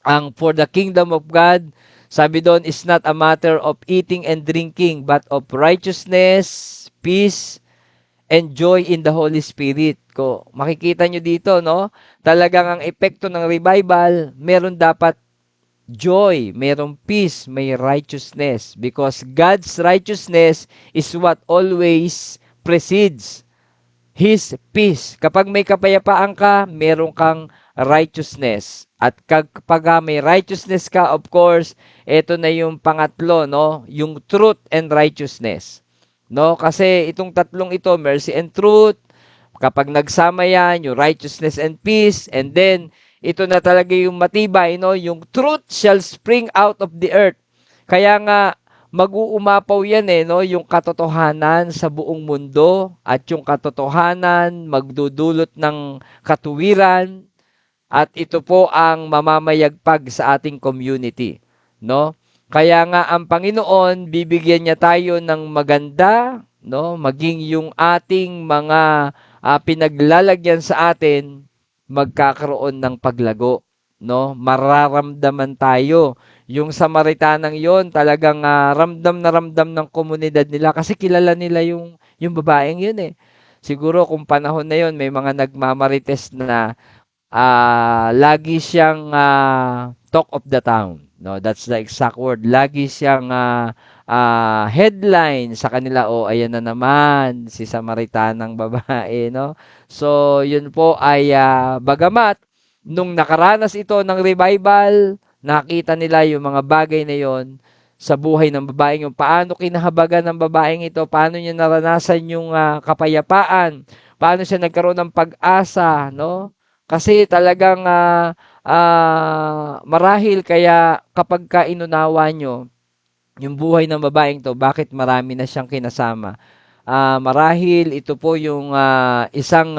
ang for the kingdom of God, sabi doon, is not a matter of eating and drinking, but of righteousness, peace, and joy in the Holy Spirit. Ko, makikita nyo dito, no? Talagang ang epekto ng revival, meron dapat joy, mayroong peace, may righteousness. Because God's righteousness is what always precedes His peace. Kapag may kapayapaan ka, meron kang righteousness. At kapag may righteousness ka, of course, ito na yung pangatlo, no? Yung truth and righteousness. No? Kasi itong tatlong ito, mercy and truth, kapag nagsama yan, yung righteousness and peace, and then ito na talaga yung matibay, no? Yung truth shall spring out of the earth. Kaya nga, mag-uumapaw yan no? Yung katotohanan sa buong mundo at yung katotohanan magdudulot ng katuwiran at ito po ang mamamayagpag sa ating community, no? Kaya nga ang Panginoon, bibigyan niya tayo ng maganda, no? Maging yung ating mga pinaglalagyan sa atin, magkakaroon ng paglago, no? Mararamdaman tayo. Yung Samaritanang yon talagang ramdam na ramdam ng komunidad nila kasi kilala nila yung babaeng yun Siguro kung panahon na yon may mga nagmamarites na lagi siyang talk of the town. No, that's the exact word. Lagi siyang headline sa kanila, ayan na naman si Samaritanang babae, no? So, yun po ay bagamat nung nakaranas ito ng revival, nakita nila yung mga bagay na yon sa buhay ng babaeng yung paano kinahabagan ng babaeng ito, paano niya naranasan yung kapayapaan, paano siya nagkaroon ng pag-asa, no? Kasi talagang marahil kaya kapag ka inunawa nyo yung buhay ng babaeng to, bakit marami na siyang kinasama? Marahil ito po yung isang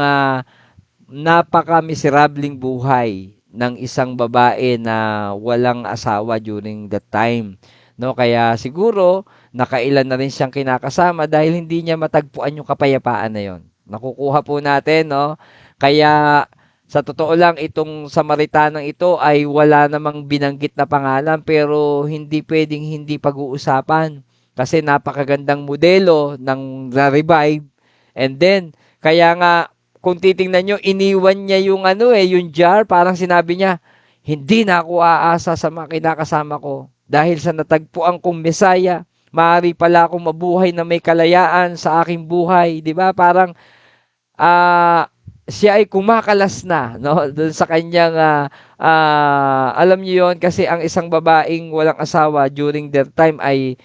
napaka-miserabling buhay ng isang babae na walang asawa during that time. No, kaya siguro nakailan na rin siyang kinakasama dahil hindi niya matagpuan yung kapayapaan na yon. Nakukuha po natin, no? Kaya sa totoo lang, itong Samaritanang ito ay wala namang binanggit na pangalan pero hindi pwedeng hindi pag-uusapan kasi napakagandang modelo ng revive. And then, kaya nga, kung titingnan nyo, iniwan niya yung yung jar, parang sinabi niya, hindi na ako aasa sa mga kinakasama ko dahil sa natagpuan kong Mesaya, maaari pala akong mabuhay na may kalayaan sa aking buhay. Diba? Parang, siya ay kumakalas na, no? Doon sa kanyang alam niyo yon kasi ang isang babaeng walang asawa during their time ay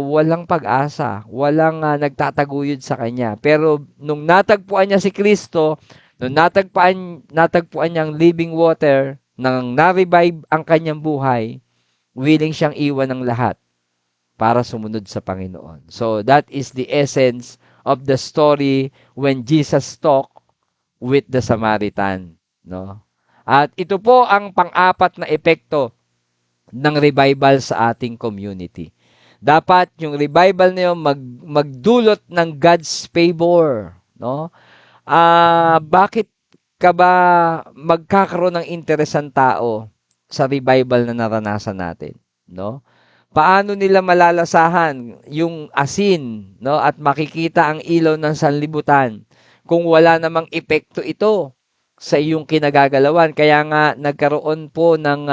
walang pag-asa, walang nagtataguyod sa kanya. Pero nung natagpuan niya si Kristo, nung natagpuan niya ang living water, nang na-revive ang kanyang buhay, willing siyang iwan ng lahat para sumunod sa Panginoon. So that is the essence of the story when Jesus talked with the Samaritan, no? At ito po ang pang-apat na epekto ng revival sa ating community. Dapat yung revival na yun magdulot ng God's favor, no? Bakit ka ba magkakaroon ng interes ang tao sa revival na naranasan natin, no? Paano nila malalasahan yung asin, no? At makikita ang ilaw ng sanlibutan kung wala namang epekto ito sa iyong kinagagalawan. Kaya nga nagkaroon po ng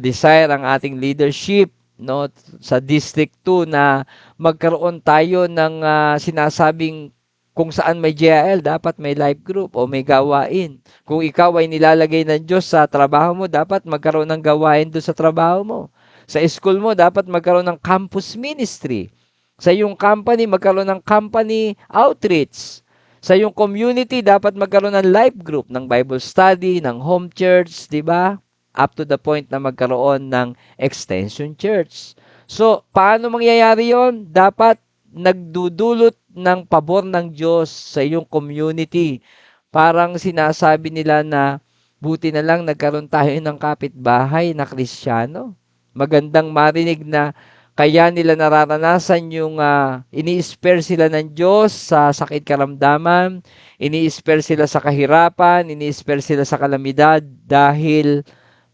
desire ang ating leadership, no, sa District 2 na magkaroon tayo ng sinasabing kung saan may JIL, dapat may life group o may gawain. Kung ikaw ay nilalagay ng Diyos sa trabaho mo, dapat magkaroon ng gawain doon sa trabaho mo. Sa school mo, dapat magkaroon ng campus ministry. Sa iyong company, magkaroon ng company outreach. Sa iyong community, dapat magkaroon ng life group, ng Bible study, ng home church, di ba? Up to the point na magkaroon ng extension church. So, paano mangyayari yon? Dapat nagdudulot ng pabor ng Diyos sa iyong community. Parang sinasabi nila na buti na lang nagkaroon tayo ng kapitbahay na Kristiyano. Magandang marinig na kaya nila nararanasan yung ini-spare sila ng Diyos sa sakit karamdaman, ini-spare sila sa kahirapan, ini-spare sila sa kalamidad dahil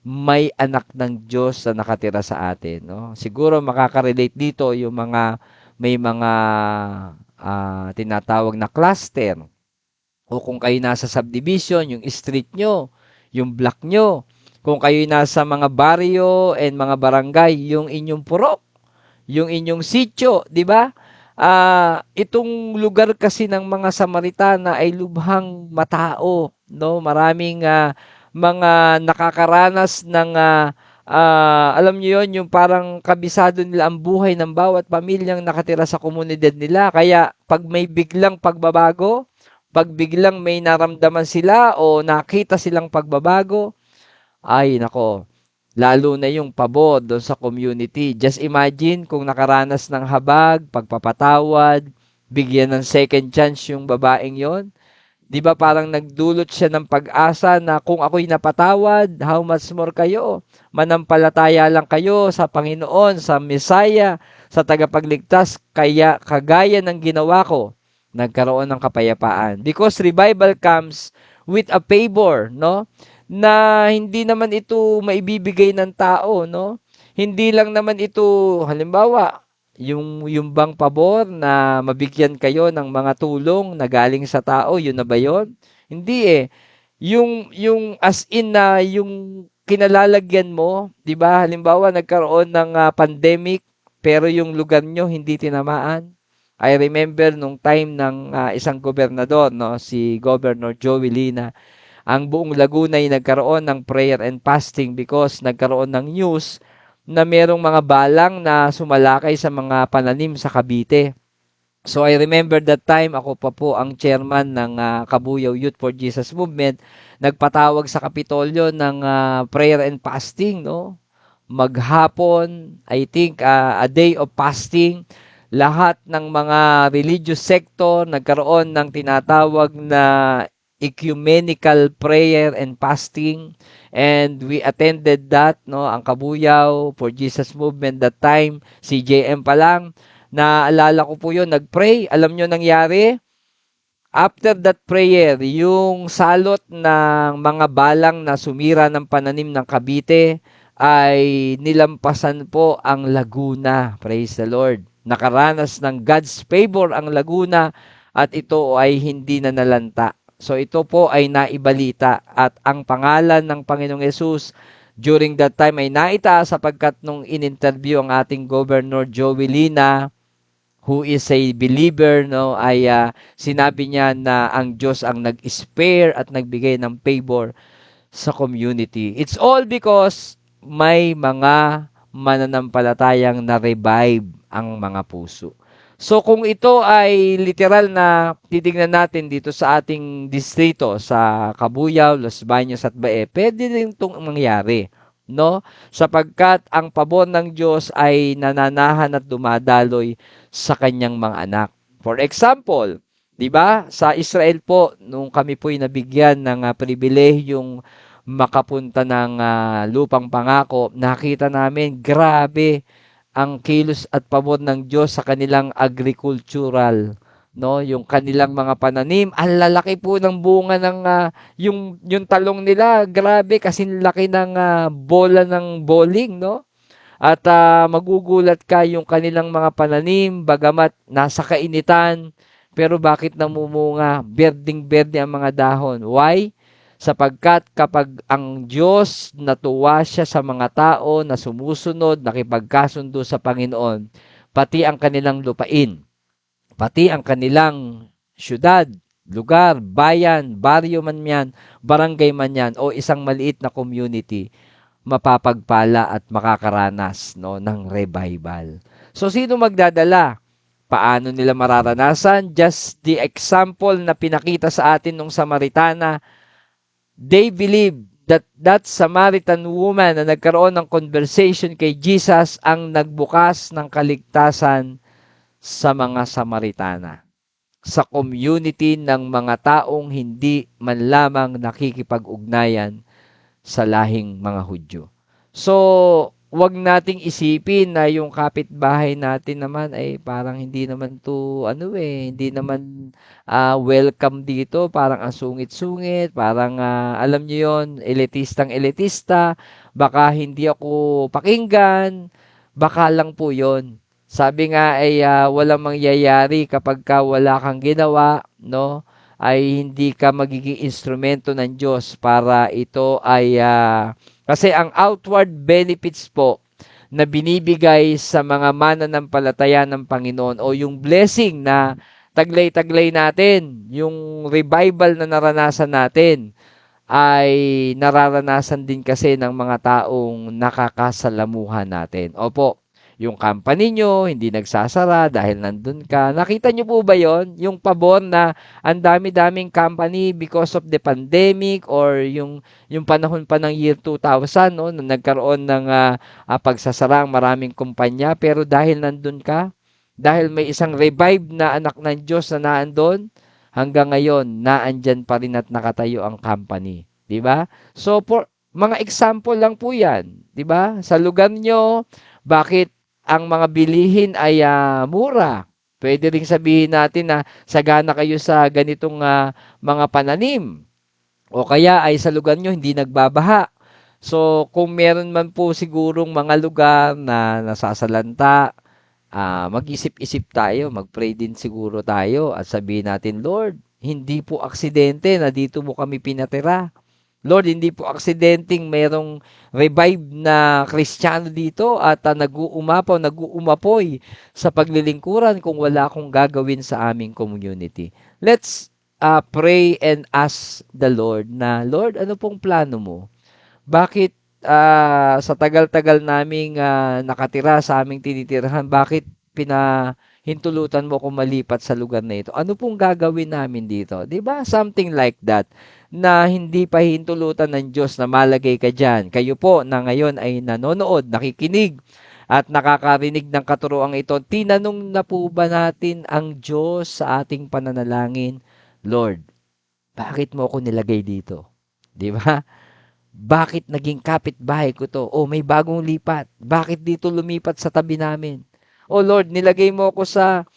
may anak ng Diyos na nakatira sa atin. No? Siguro makaka-relate dito yung may mga tinatawag na cluster. O kung kayo nasa subdivision, yung street nyo, yung block nyo. Kung kayo nasa mga baryo and mga barangay, yung inyong purok, yung inyong sityo, di ba? Itong lugar kasi ng mga Samaritana ay lubhang matao, no? Maraming mga nakakaranas ng alam niyo yon, yung parang kabisado nila ang buhay ng bawat pamilyang nakatira sa komunidad nila. Kaya pag may biglang pagbabago, pag biglang may naramdaman sila o nakita silang pagbabago, ay nako, lalo na yung pabor doon sa community. Just imagine kung nakaranas ng habag, pagpapatawad, bigyan ng second chance yung babaeng yon. Di ba parang nagdulot siya ng pag-asa na kung ako'y napatawad, how much more kayo? Manampalataya lang kayo sa Panginoon, sa Messiah, sa tagapagligtas, kaya kagaya ng ginawa ko, nagkaroon ng kapayapaan. Because revival comes with a favor, no? Na hindi naman ito maibibigay ng tao, no? Hindi lang naman ito, halimbawa, yung bang pabor na mabigyan kayo ng mga tulong na galing sa tao, yun na ba yun? Hindi eh. Yung as in na yung kinalalagyan mo, di ba? Halimbawa, nagkaroon ng pandemic, pero yung lugar nyo hindi tinamaan. I remember nung time ng isang gobernador, no, si Governor Joey Lina, ang buong Laguna ay nagkaroon ng prayer and fasting because nagkaroon ng news na merong mga balang na sumalakay sa mga pananim sa Cavite. So I remember that time, ako pa po ang chairman ng Kabuyaw Youth for Jesus Movement, nagpatawag sa Kapitolyo ng prayer and fasting, no? Maghapon, I think a day of fasting. Lahat ng mga religious sector nagkaroon ng tinatawag na ecumenical prayer and fasting, and we attended that, no, ang Kabuyaw for Jesus Movement that time, CJM pa lang, naalala ko po yun, nagpray. Alam nyo nangyari? After that prayer, yung salot ng mga balang na sumira ng pananim ng Cavite ay nilampasan po ang Laguna. Praise the Lord. Nakaranas ng God's favor ang Laguna at ito ay hindi na nalanta. So ito po ay naibalita at ang pangalan ng Panginoong Yesus during that time ay naitaas sapagkat nung in-interview ang ating Governor Joey Lina, who is a believer, no, ay sinabi niya na ang Diyos ang nag-spare at nagbigay ng favor sa community. It's all because may mga mananampalatayang na-revive ang mga puso. So kung ito ay literal na titingnan natin dito sa ating distrito, sa Kabuyaw, Los Baños at Bae, pwede rin itong mangyari, no? Sapagkat ang pabor ng Diyos ay nananahan at dumadaloy sa kanyang mga anak. For example, di ba, sa Israel po, nung kami po'y nabigyan ng pribilehiyong makapunta ng lupang pangako, nakita namin, grabe, ang kilos at pabor ng Diyos sa kanilang agricultural, no, yung kanilang mga pananim, ang lalaki po ng bunga ng yung talong nila, grabe kasi laki ng bola ng bowling, no? At magugulat ka yung kanilang mga pananim, bagamat nasa kainitan, pero bakit namumunga? Berding-berde ang mga dahon. Why? Sapagkat kapag ang Diyos natuwa siya sa mga tao na sumusunod, nakipagkasundo sa Panginoon, pati ang kanilang lupain, pati ang kanilang syudad, lugar, bayan, baryo man yan, barangay man yan, o isang maliit na community, mapapagpala at makakaranas, no, ng revival. So, sino magdadala? Paano nila mararanasan? Just the example na pinakita sa atin nung Samaritana, they believe that that Samaritan woman na nagkaroon ng conversation kay Jesus ang nagbukas ng kaligtasan sa mga Samaritana, sa community ng mga taong hindi man lamang nakikipag-ugnayan sa lahing mga Hudyo. So, wag nating isipin na yung kapitbahay natin naman ay parang hindi naman to hindi naman welcome dito, parang ang sungit-sungit, parang alam niyo yon, elitistang-elitista, baka hindi ako pakinggan, baka lang po yon. Sabi nga ay walang mangyayari kapag wala kang ginawa, no? Ay hindi ka magiging instrumento ng Diyos para ito ay kasi ang outward benefits po na binibigay sa mga mananampalataya ng Panginoon o yung blessing na taglay-taglay natin, yung revival na naranasan natin, ay nararanasan din kasi ng mga taong nakakasalamuhan natin. Opo, yung company nyo, hindi nagsasara dahil nandun ka. Nakita nyo po ba yon? Yung pabor na ang dami-daming company because of the pandemic or yung panahon pa ng year 2000, no, na nagkaroon ng pagsasara ang maraming kumpanya. Pero dahil nandun ka, dahil may isang revive na anak ng Diyos na naandun, hanggang ngayon, naandyan pa rin at nakatayo ang company. Diba? So, mga example lang po yan. Diba? Sa lugar nyo, bakit ang mga bilihin ay mura? Pwede ring sabihin natin na sagana kayo sa ganitong mga pananim. O kaya ay sa lugar nyo hindi nagbabaha. So kung meron man po sigurong mga lugar na nasasalanta, mag-isip-isip tayo, mag-pray din siguro tayo at sabihin natin, Lord, hindi po aksidente na dito mo kami pinatira. Lord, hindi po aksidenteng merong revive na Kristiyano dito at nag-uumapoy sa paglilingkuran kung wala akong gagawin sa aming community. Let's pray and ask the Lord na, Lord, ano pong plano mo? Bakit sa tagal-tagal naming nakatira sa aming tinitirahan, bakit pinahintulutan mo kung malipat sa lugar na ito? Ano pong gagawin namin dito? 'Di ba? Something like that na hindi pa hintulutan ng Diyos na malagay ka dyan. Kayo po na ngayon ay nanonood, nakikinig, at nakakarinig ng katuroang ito, tinanong na po ba natin ang Diyos sa ating pananalangin, Lord, bakit mo ako nilagay dito? Di ba? Bakit naging kapitbahay ko to? O may bagong lipat. Bakit dito lumipat sa tabi namin? O Lord, nilagay mo ako sa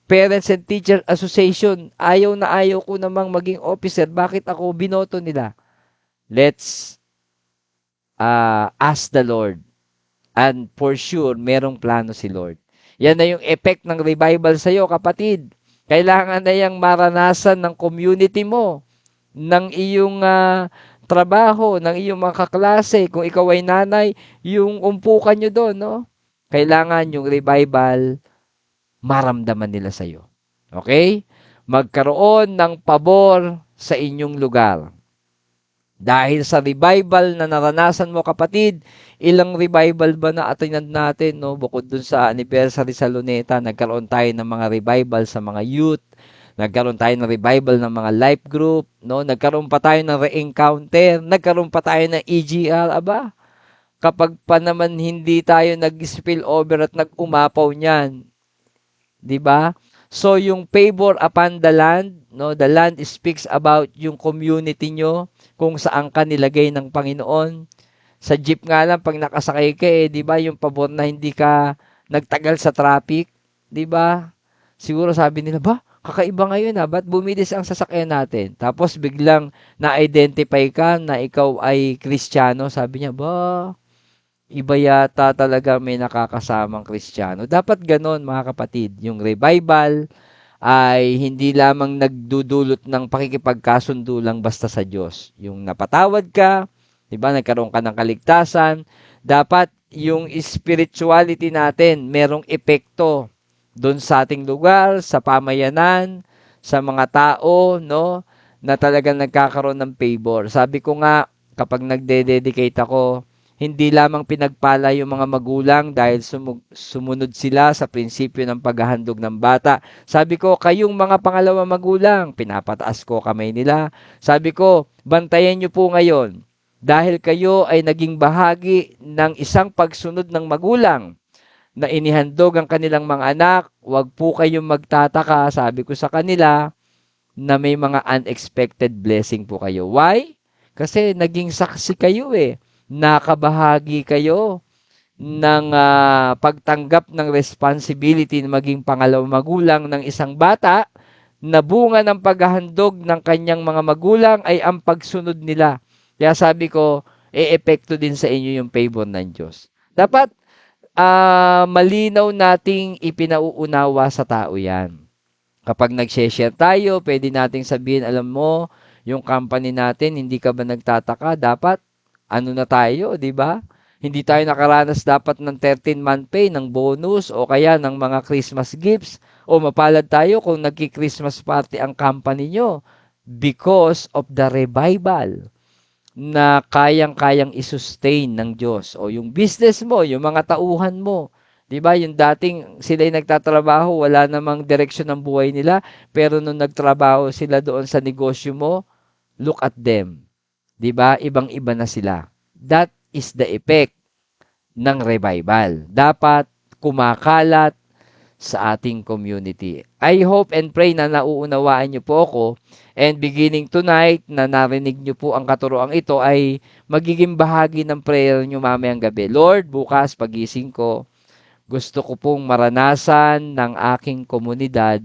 Parents and Teacher Association. Ayaw na ayaw ko namang maging officer. Bakit ako binoto nila? Let's ask the Lord. And for sure, merong plano si Lord. Yan na yung effect ng revival sa iyo, kapatid. Kailangan na yung maranasan ng community mo, ng iyong trabaho, ng iyong mga kaklase. Kung ikaw ay nanay, yung umpukan nyo doon, no? Kailangan yung revival maramdaman nila sa iyo. Okay? Magkaroon ng pabor sa inyong lugar. Dahil sa revival na naranasan mo, kapatid, ilang revival ba na attended natin, no? Bukod dun sa anniversary sa Luneta, nagkaroon tayo ng mga revival sa mga youth, nagkaroon tayo ng revival ng mga life group, no? Nagkaroon pa tayo ng re-encounter, nagkaroon pa tayo ng EGR, aba? Kapag pa naman hindi tayo nag-spill over at nag-umapaw niyan, 'di ba? So yung favor upon the land, no, the land speaks about yung community nyo, kung saan ka nilagay ng Panginoon. Sa jeep nga lang pag nakasakay ka 'di ba, yung pabor na hindi ka nagtagal sa traffic, 'di ba? Siguro sabi nila, ba, kakaiba ngayon ba't bumilis ang sasakyan natin? Tapos biglang na-identify ka na ikaw ay Kristiyano, sabi niya, ba, iba yata talaga may nakakasamang Kristiyano. Dapat ganon, mga kapatid. Yung revival ay hindi lamang nagdudulot ng pakikipagkasundo lang basta sa Diyos. Yung napatawad ka, di ba, nagkaroon ka ng kaligtasan, dapat yung spirituality natin merong epekto doon sa ating lugar, sa pamayanan, sa mga tao, no, na talagang nagkakaroon ng favor. Sabi ko nga, kapag nagde-dedicate ako, Hindi lamang pinagpala yung mga magulang dahil sumunod sila sa prinsipyo ng paghahandog ng bata. Sabi ko, kayong mga pangalawa magulang, pinapataas ko kamay nila. Sabi ko, bantayan niyo po ngayon dahil kayo ay naging bahagi ng isang pagsunod ng magulang na inihandog ang kanilang mga anak. Huwag po kayong magtataka, sabi ko sa kanila, na may mga unexpected blessing po kayo. Why? Kasi naging saksi kayo eh. Nakabahagi kayo ng pagtanggap ng responsibility na maging pangalawang magulang ng isang bata na bunga ng paghahandog ng kanyang mga magulang ay ang pagsunod nila. Kaya sabi ko, e-epekto din sa inyo yung favor ng Diyos. Dapat malinaw nating ipinauunawa sa tao yan. Kapag nag-share tayo, pwede nating sabihin, alam mo, yung company natin, hindi ka ba nagtataka? Dapat ano na tayo, di ba? Hindi tayo nakaranas dapat ng 13-month pay, ng bonus, o kaya ng mga Christmas gifts, o mapalad tayo kung nagki-Christmas party ang company nyo because of the revival na kayang-kayang isustain ng Diyos. O yung business mo, yung mga tauhan mo, di ba? Yung dating sila'y nagtatrabaho, wala namang direksyon ng buhay nila, pero nung nagtrabaho sila doon sa negosyo mo, look at them. 'Di ba? Ibang-iba na sila. That is the effect ng revival. Dapat kumakalat sa ating community. I hope and pray na nauunawaan niyo po ako, and beginning tonight na narinig niyo po ang katuroang ito ay magiging bahagi ng prayer niyo mamayang gabi. Lord, bukas pagising ko, gusto ko pong maranasan ng aking komunidad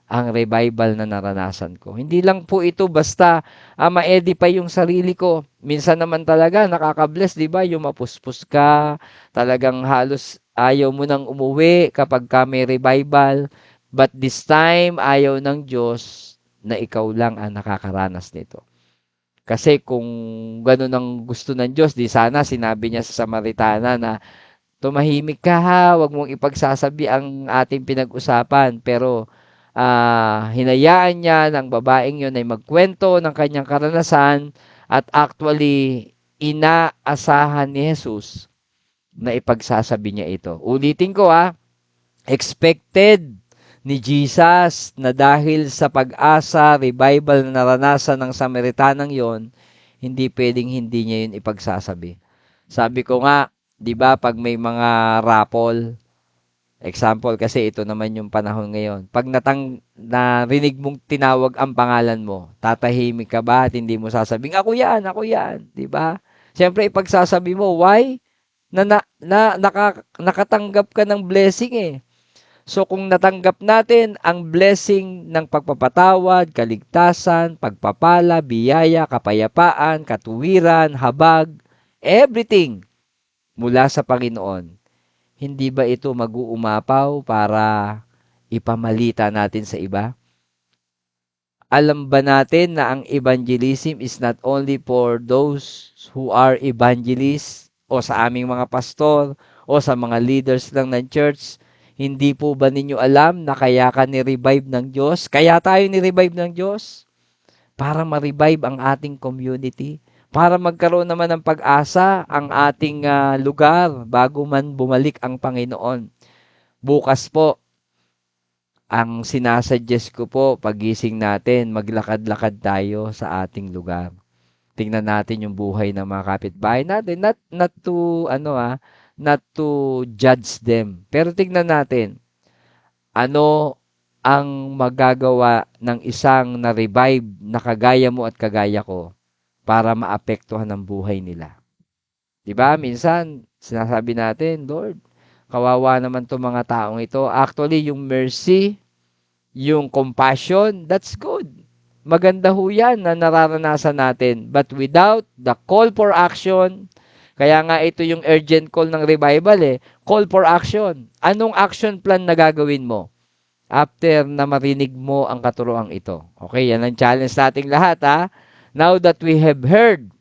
ang revival na naranasan ko. Hindi lang po ito basta ma-edify yung sarili ko. Minsan naman talaga nakaka-bless, di ba? Yung mapuspos ka, talagang halos ayaw mo nang umuwi kapag ka may revival. But this time, ayaw ng Diyos na ikaw lang ang nakakaranas nito. Kasi kung ganun ang gusto ng Diyos, di sana sinabi niya sa Samaritana na tumahimik ka ha, wag mong ipagsasabi ang ating pinag-usapan. Pero hinayaan niya ng babaeng yun ay magkwento ng kanyang karanasan, at actually inaasahan ni Jesus na ipagsasabi niya ito. Ulitin ko expected ni Jesus na dahil sa pag-asa, revival na naranasan ng Samaritanang yon, hindi pwedeng hindi niya yun ipagsasabi. Sabi ko nga, di ba, pag may mga raffle, example, kasi ito naman yung panahon ngayon. Pag narinig mong tinawag ang pangalan mo, tatahimik ka ba at hindi mo sasabing, ako yan, di ba? Siyempre, ipagsasabi mo, why? Nakatanggap ka ng blessing eh. So, kung natanggap natin ang blessing ng pagpapatawad, kaligtasan, pagpapala, biyaya, kapayapaan, katuwiran, habag, everything mula sa Panginoon, hindi ba ito mag-uumapaw para ipamalita natin sa iba? Alam ba natin na ang evangelism is not only for those who are evangelists o sa aming mga pastor o sa mga leaders lang ng church? Hindi po ba ninyo alam na kaya ka ni-revive ng Diyos? Kaya tayo ni-revive ng Diyos? Para ma-revive ang ating community. Para magkaroon naman ng pag-asa ang ating lugar bago man bumalik ang Panginoon. Bukas po, ang sinasuggest ko po, pagising natin, maglakad-lakad tayo sa ating lugar. Tingnan natin yung buhay ng mga kapitbahay natin. Not to judge them. Pero tingnan natin, ano ang magagawa ng isang na-revive na kagaya mo at kagaya ko para maapektuhan ang buhay nila. Diba? Minsan, sinasabi natin, Lord, kawawa naman itong mga taong ito. Actually, yung mercy, yung compassion, that's good. Maganda ho yan na nararanasan natin. But without the call for action, kaya nga ito yung urgent call ng revival call for action. Anong action plan na gagawin mo after na marinig mo ang katuroang ito? Okay, yan ang challenge nating lahat Now that we have heard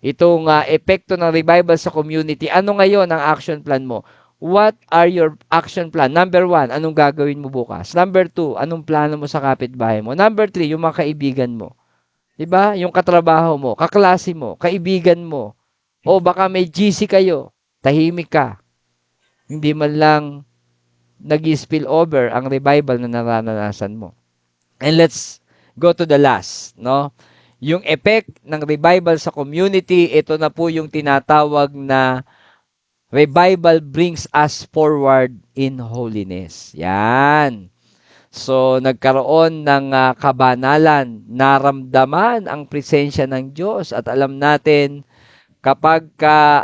itong epekto ng revival sa community, ano ngayon ang action plan mo? What are your action plan? Number 1, anong gagawin mo bukas? Number 2, anong plano mo sa kapitbahay mo? Number 3, yung mga kaibigan mo. Diba? Yung katrabaho mo, kaklase mo, kaibigan mo. O baka may GC kayo, tahimik ka. Hindi man lang nag-spill over ang revival na naranasan mo. And let's go to the last, no? Yung effect ng revival sa community, ito na po yung tinatawag na revival brings us forward in holiness. Yan. So, nagkaroon ng kabanalan, naramdaman ang presensya ng Diyos at alam natin kapag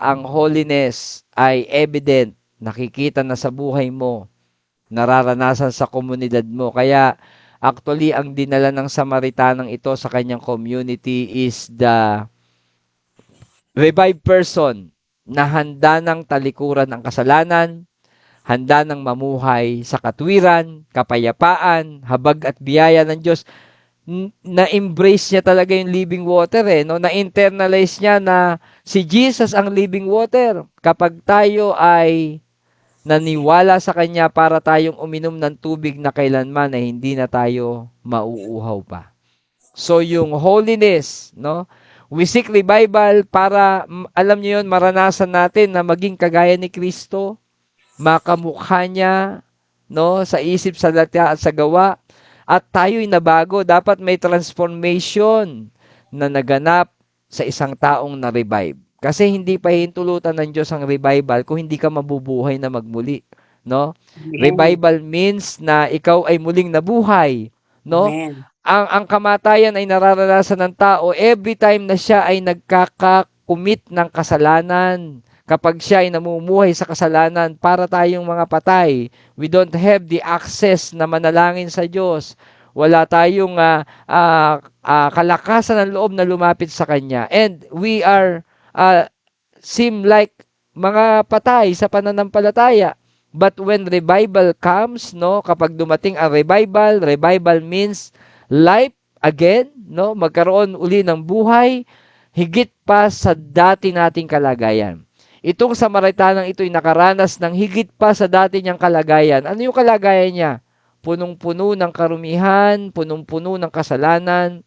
ang holiness ay evident, nakikita na sa buhay mo, nararanasan sa komunidad mo. Kaya actually, ang dinala ng Samaritanang ito sa kanyang community is the revived person na handa ng talikuran ang kasalanan, handa ng mamuhay sa katwiran, kapayapaan, habag at biyaya ng Diyos. Na-embrace niya talaga yung living water no? Na-internalize niya na si Jesus ang living water. Kapag tayo ay naniwala sa Kanya para tayong uminom ng tubig na kailanman ay hindi na tayo mauuhaw pa. So yung holiness, no? We seek revival para, alam niyo yun, maranasan natin na maging kagaya ni Kristo, makamukha niya, no? Sa isip, sa salita at sa gawa. At tayo'y nabago. Dapat may transformation na naganap sa isang taong na-revive. Kasi hindi pa hintulutan ng Diyos ang revival kung hindi ka mabubuhay na magmuli, no? Revival means na ikaw ay muling nabuhay, no? Ang kamatayan ay nararanasan ng tao every time na siya ay nagkakakumit ng kasalanan. Kapag siya ay namumuhay sa kasalanan, para tayong mga patay, we don't have the access na manalangin sa Diyos. Wala tayong kalakasan ng loob na lumapit sa Kanya. And we are seem like mga patay sa pananampalataya. But when revival comes, no, kapag dumating ang revival means life again, no, magkaroon uli ng buhay, higit pa sa dati nating kalagayan. Itong Samaritanang ito'y nakaranas ng higit pa sa dati niyang kalagayan. Ano yung kalagayan niya? Punong-puno ng karumihan, punong-puno ng kasalanan,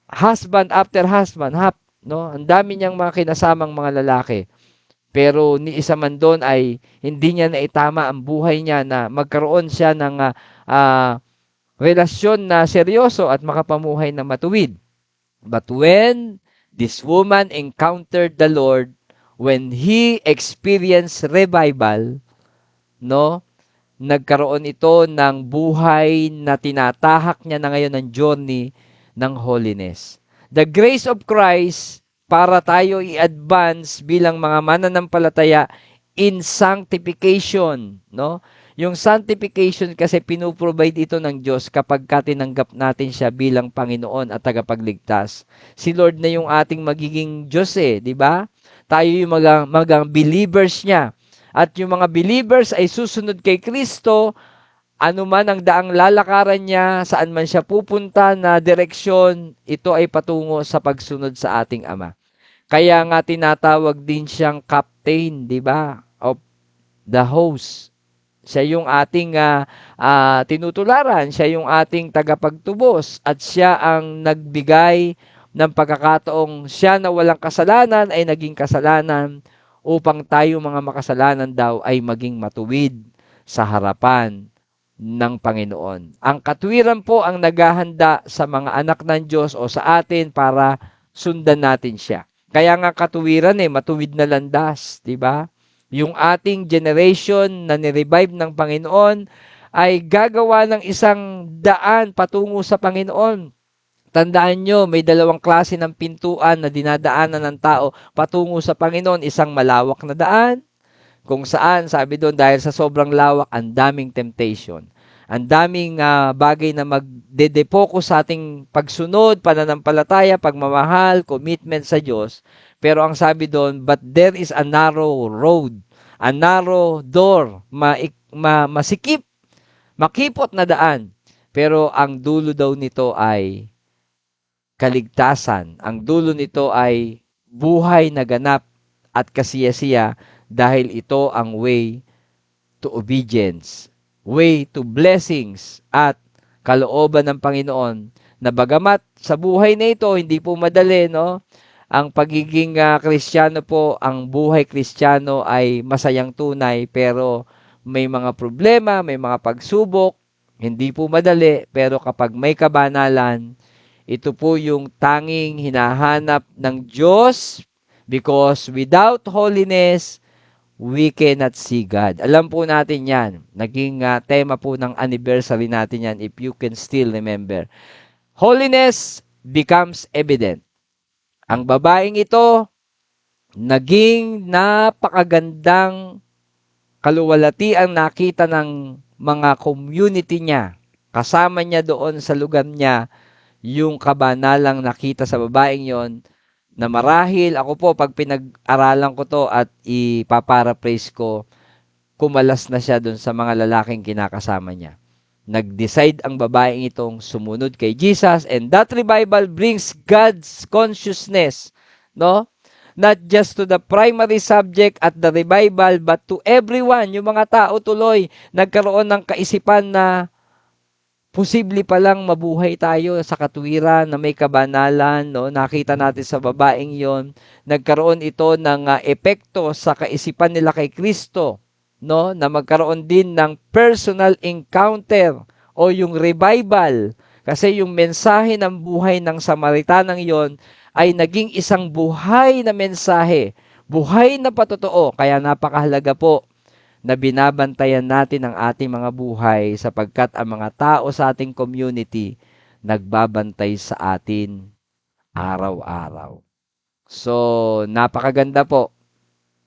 husband after husband, no? Ang dami niyang mga kinasamang mga lalaki. Pero ni isa man doon ay hindi niya naitama ang buhay niya na magkaroon siya ng relasyon na seryoso at makapamuhay na matuwid. But when this woman encountered the Lord, when he experienced revival, no, nagkaroon ito ng buhay na tinatahak niya na ngayon ng journey ng holiness. The grace of Christ para tayo i-advance bilang mga mananampalataya in sanctification, no? Yung sanctification kasi pinuprovide ito ng Diyos kapag tinanggap natin siya bilang Panginoon at tagapagligtas. Si Lord na yung ating magiging Diyos di ba? Tayo yung mga believers niya. At yung mga believers ay susunod kay Kristo, ano man ang daang lalakaran niya, saan man siya pupunta na direksyon, ito ay patungo sa pagsunod sa ating Ama. Kaya nga tinatawag din siyang captain, di ba? Of the host. Siya yung ating tinutularan, siya yung ating tagapagtubos, at siya ang nagbigay ng pagkakataong siya na walang kasalanan ay naging kasalanan upang tayo mga makasalanan daw ay maging matuwid sa harapan ng Panginoon. Ang katwiran po ang naghahanda sa mga anak ng Diyos o sa atin para sundan natin siya. Kaya nga katuwiran matuwid na landas, di ba? Yung ating generation na ni-revive ng Panginoon ay gagawa ng isang daan patungo sa Panginoon. Tandaan nyo, may dalawang klase ng pintuan na dinadaanan ng tao patungo sa Panginoon. Isang malawak na daan, kung saan, sabi doon, dahil sa sobrang lawak, ang daming temptation. Ang daming bagay na magde-defocus sa ating pagsunod, pananampalataya, pagmamahal, commitment sa Diyos. Pero ang sabi doon, but there is a narrow road, a narrow door, masikip, makipot na daan. Pero ang dulo daw nito ay kaligtasan. Ang dulo nito ay buhay na ganap at kasiyasiya dahil ito ang way to obedience, way to blessings at kalooban ng Panginoon na bagamat sa buhay na ito, hindi po madali, no? Ang pagiging Kristiyano po, ang buhay Kristiyano ay masayang tunay pero may mga problema, may mga pagsubok, hindi po madali pero kapag may kabanalan, ito po yung tanging hinahanap ng Diyos because without holiness, we cannot see God. Alam po natin yan. Naging tema po ng anniversary natin yan if you can still remember. Holiness becomes evident. Ang babaeng ito, naging napakagandang kaluwalhati ang nakita ng mga community niya. Kasama niya doon sa lugar niya yung kabanalang nakita sa babaeng yon na marahil ako po pag pinag-aralan ko to at ipaparaphrase ko, kumalas na siya doon sa mga lalaking kinakasama niya. Nag-decide ang babaeng itong sumunod kay Jesus and that revival brings God's consciousness, no? Not just to the primary subject at the revival but to everyone. Yung mga tao tuloy nagkaroon ng kaisipan na posible palang mabuhay tayo sa katuwiran na may kabanalan, no? Nakita natin sa babaeng yon, nagkaroon ito ng epekto sa kaisipan nila kay Kristo, no? Na magkaroon din ng personal encounter o yung revival. Kasi yung mensahe ng buhay ng Samaritanang yon ay naging isang buhay na mensahe, buhay na patotoo. Kaya napakahalaga po na binabantayan natin ang ating mga buhay sapagkat ang mga tao sa ating community nagbabantay sa atin araw-araw. So, napakaganda po.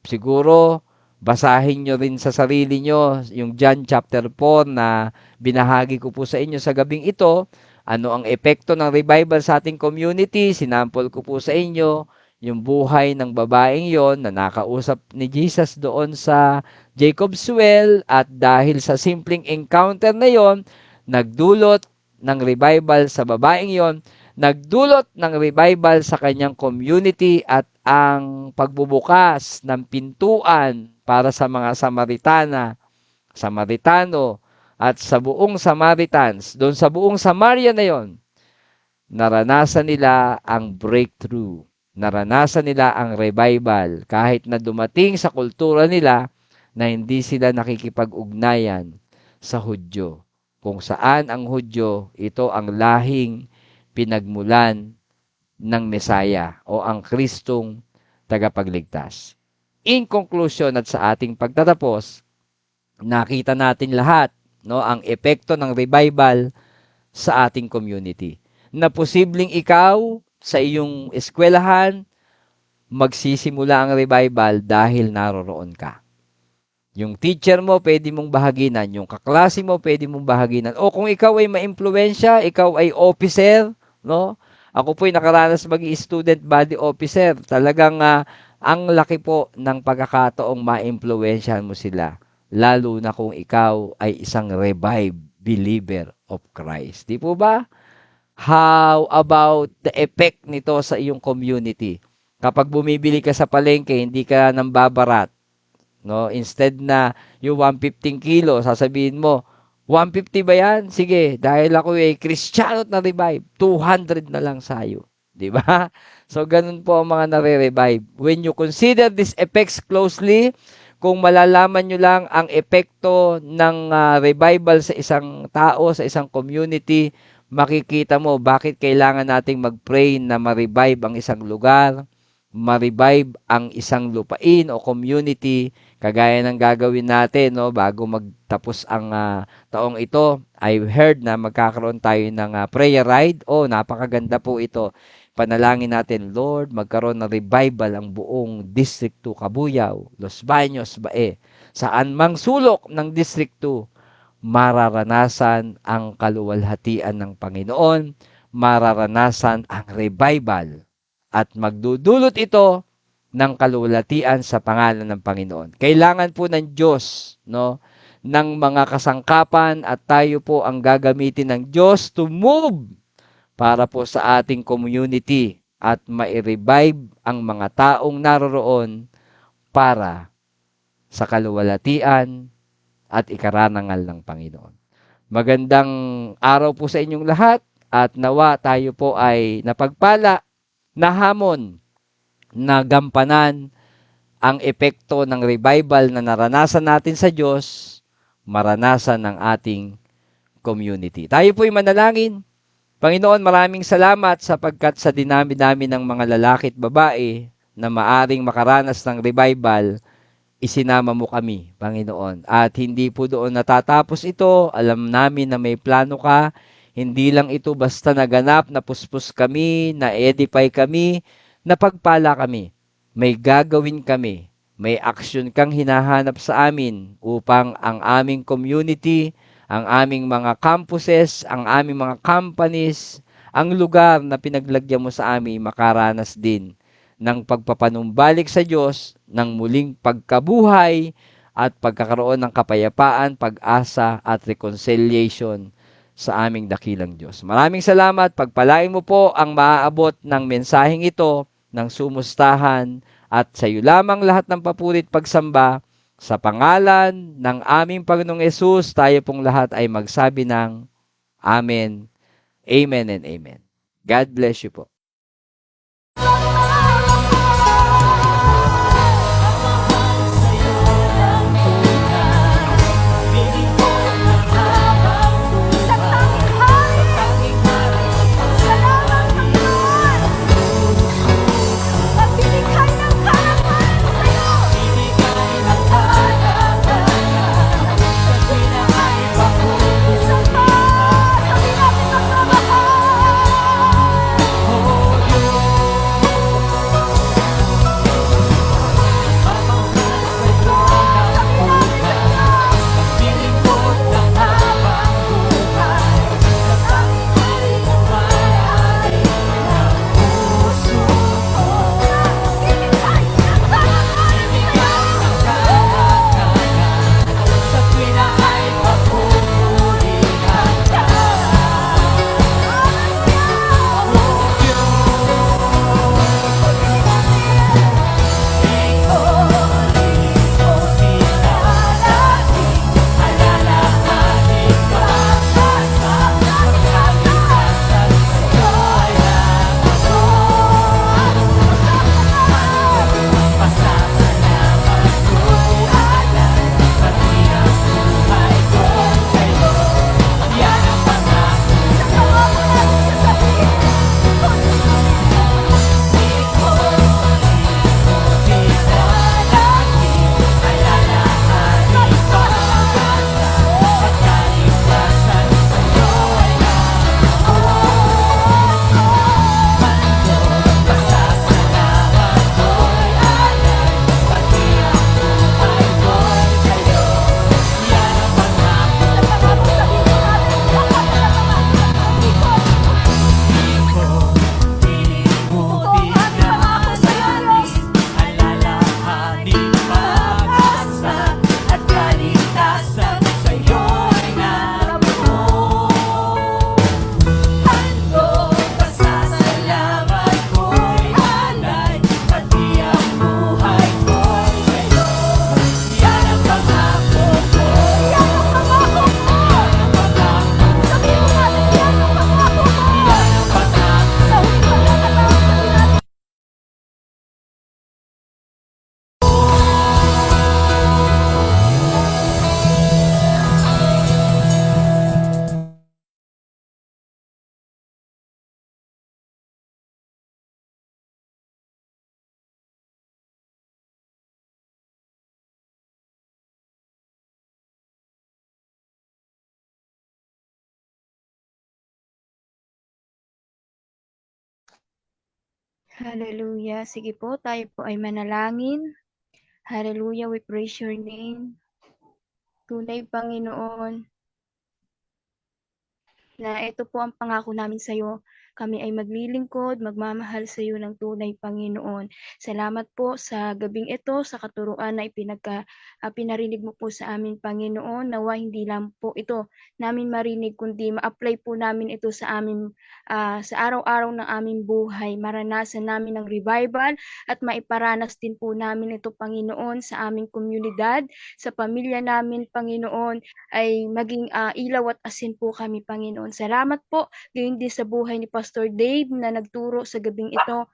Siguro, basahin nyo rin sa sarili nyo yung John chapter 4 na binahagi ko po sa inyo sa gabing ito. Ano ang epekto ng revival sa ating community? Sinampol ko po sa inyo yung buhay ng babaeng yon na nakausap ni Jesus doon sa Jacob's Well at dahil sa simpleng encounter na yon, nagdulot ng revival sa babaeng yon, nagdulot ng revival sa kanyang community at ang pagbubukas ng pintuan para sa mga Samaritano at sa buong Samaritans, doon sa buong Samaria na yon, naranasan nila ang breakthrough. Naranasan nila ang revival kahit na dumating sa kultura nila na hindi sila nakikipag-ugnayan sa Hudyo. Kung saan ang Hudyo, ito ang lahing pinagmulan ng Mesaya o ang Kristong tagapagligtas. In conclusion at sa ating pagtatapos, nakita natin lahat, no, ang epekto ng revival sa ating community. Na posibleng ikaw sa iyong eskwelahan, magsisimula ang revival dahil naroroon ka. Yung teacher mo, pwede mong bahaginan. Yung kaklase mo, pwede mong bahaginan. O kung ikaw ay maimpluwensya, ikaw ay officer, no? Ako po'y nakaranas maging student body officer. Talagang ang laki po ng pagkakataong maimpluwensyahan mo sila. Lalo na kung ikaw ay isang revived believer of Christ. Di po ba? How about the effect nito sa iyong community? Kapag bumibili ka sa palengke, hindi ka nambabarat. No? Instead na yung 115 kilo, sasabihin mo, 150 ba yan? Sige, dahil ako ay Kristiyano na revive, 200 na lang sayo. Di ba? So, ganun po ang mga nare-revive. When you consider these effects closely, kung malalaman nyo lang ang epekto ng revival sa isang tao, sa isang community, makikita mo bakit kailangan nating mag-pray na ma-revive ang isang lugar, ma-revive ang isang lupain o community, kagaya ng gagawin natin, no, bago magtapos ang taong ito. I heard na magkakaroon tayo ng prayer ride. Napakaganda po ito. Panalangin natin, Lord, magkaroon ng revival ang buong District 2 Cabuyao, Los Baños, Bae. Saan mang sulok ng District 2, mararanasan ang kaluwalhatian ng Panginoon, mararanasan ang revival, at magdudulot ito ng kaluwalhatian sa pangalan ng Panginoon. Kailangan po ng Diyos, no, ng mga kasangkapan at tayo po ang gagamitin ng Diyos to move para po sa ating community at ma-revive ang mga taong naroroon para sa kaluwalhatian at ikaranangal ng Panginoon. Magandang araw po sa inyong lahat at nawa tayo po ay napagpala na hamon na gampanan ang epekto ng revival na naranasan natin sa Diyos, maranasan ng ating community. Tayo po'y manalangin. Panginoon, maraming salamat sapagkat sa dinami-dami ng mga lalaki at babae na maaring makaranas ng revival, isinama mo kami, Panginoon. At hindi po doon natatapos ito. Alam namin na may plano ka. Hindi lang ito basta naganap, napuspos kami, na-edify kami, napagpala kami. May gagawin kami. May aksyon kang hinahanap sa amin upang ang aming community, ang aming mga campuses, ang aming mga companies, ang lugar na pinaglagyan mo sa amin makaranas din ng pagpapanumbalik sa Diyos, ng muling pagkabuhay at pagkakaroon ng kapayapaan, pag-asa at reconciliation sa aming dakilang Diyos. Maraming salamat. Pagpalain mo po ang maaabot ng mensaheng ito ng sumustahan at sa iyo lamang lahat ng papurit pagsamba. Sa pangalan ng aming Panginoong Yesus, tayo pong lahat ay magsabi ng Amen, Amen, and Amen. God bless you po. Isang tanging hari. Salamat, Panginoon. Magbibigay ng karangalan sa'yo. Isang pa. Sabi natin magmamahal. Hallelujah. Sige po, tayo po ay manalangin. Hallelujah, we praise your name. Tunay, Panginoon, na ito po ang pangako namin sa iyo. Kami ay maglilingkod, magmamahal sa iyo ng tunay, Panginoon. Salamat po sa gabing ito, sa katuruan na pinarinig mo po sa amin, Panginoon. Nawa hindi lang po ito namin marinig, kundi ma-apply po namin ito sa amin, sa araw-araw ng aming buhay. Maranasan namin ng revival at maiparanas din po namin ito, Panginoon, sa aming komunidad, sa pamilya namin, Panginoon, ay maging ilaw at asin po kami, Panginoon. Salamat po, gayon din sa buhay ni Pastor Dave na nagturo sa gabing ito.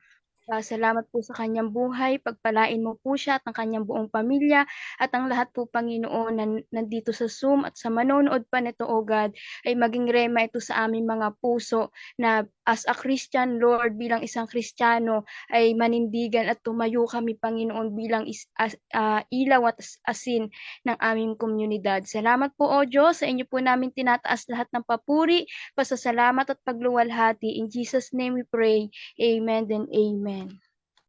Salamat po sa kanyang buhay, pagpalain mo po siya at ang kanyang buong pamilya at ang lahat po, Panginoon, na nandito sa Zoom at sa manonood pa nito, O God, ay maging rema ito sa aming mga puso na as a Christian, Lord, bilang isang Kristiyano ay manindigan at tumayo kami, Panginoon, bilang ilaw at asin ng aming komunidad. Salamat po, O Diyos, sa inyo po namin tinataas lahat ng papuri, pasasalamat at pagluwalhati. In Jesus' name we pray. Amen and amen.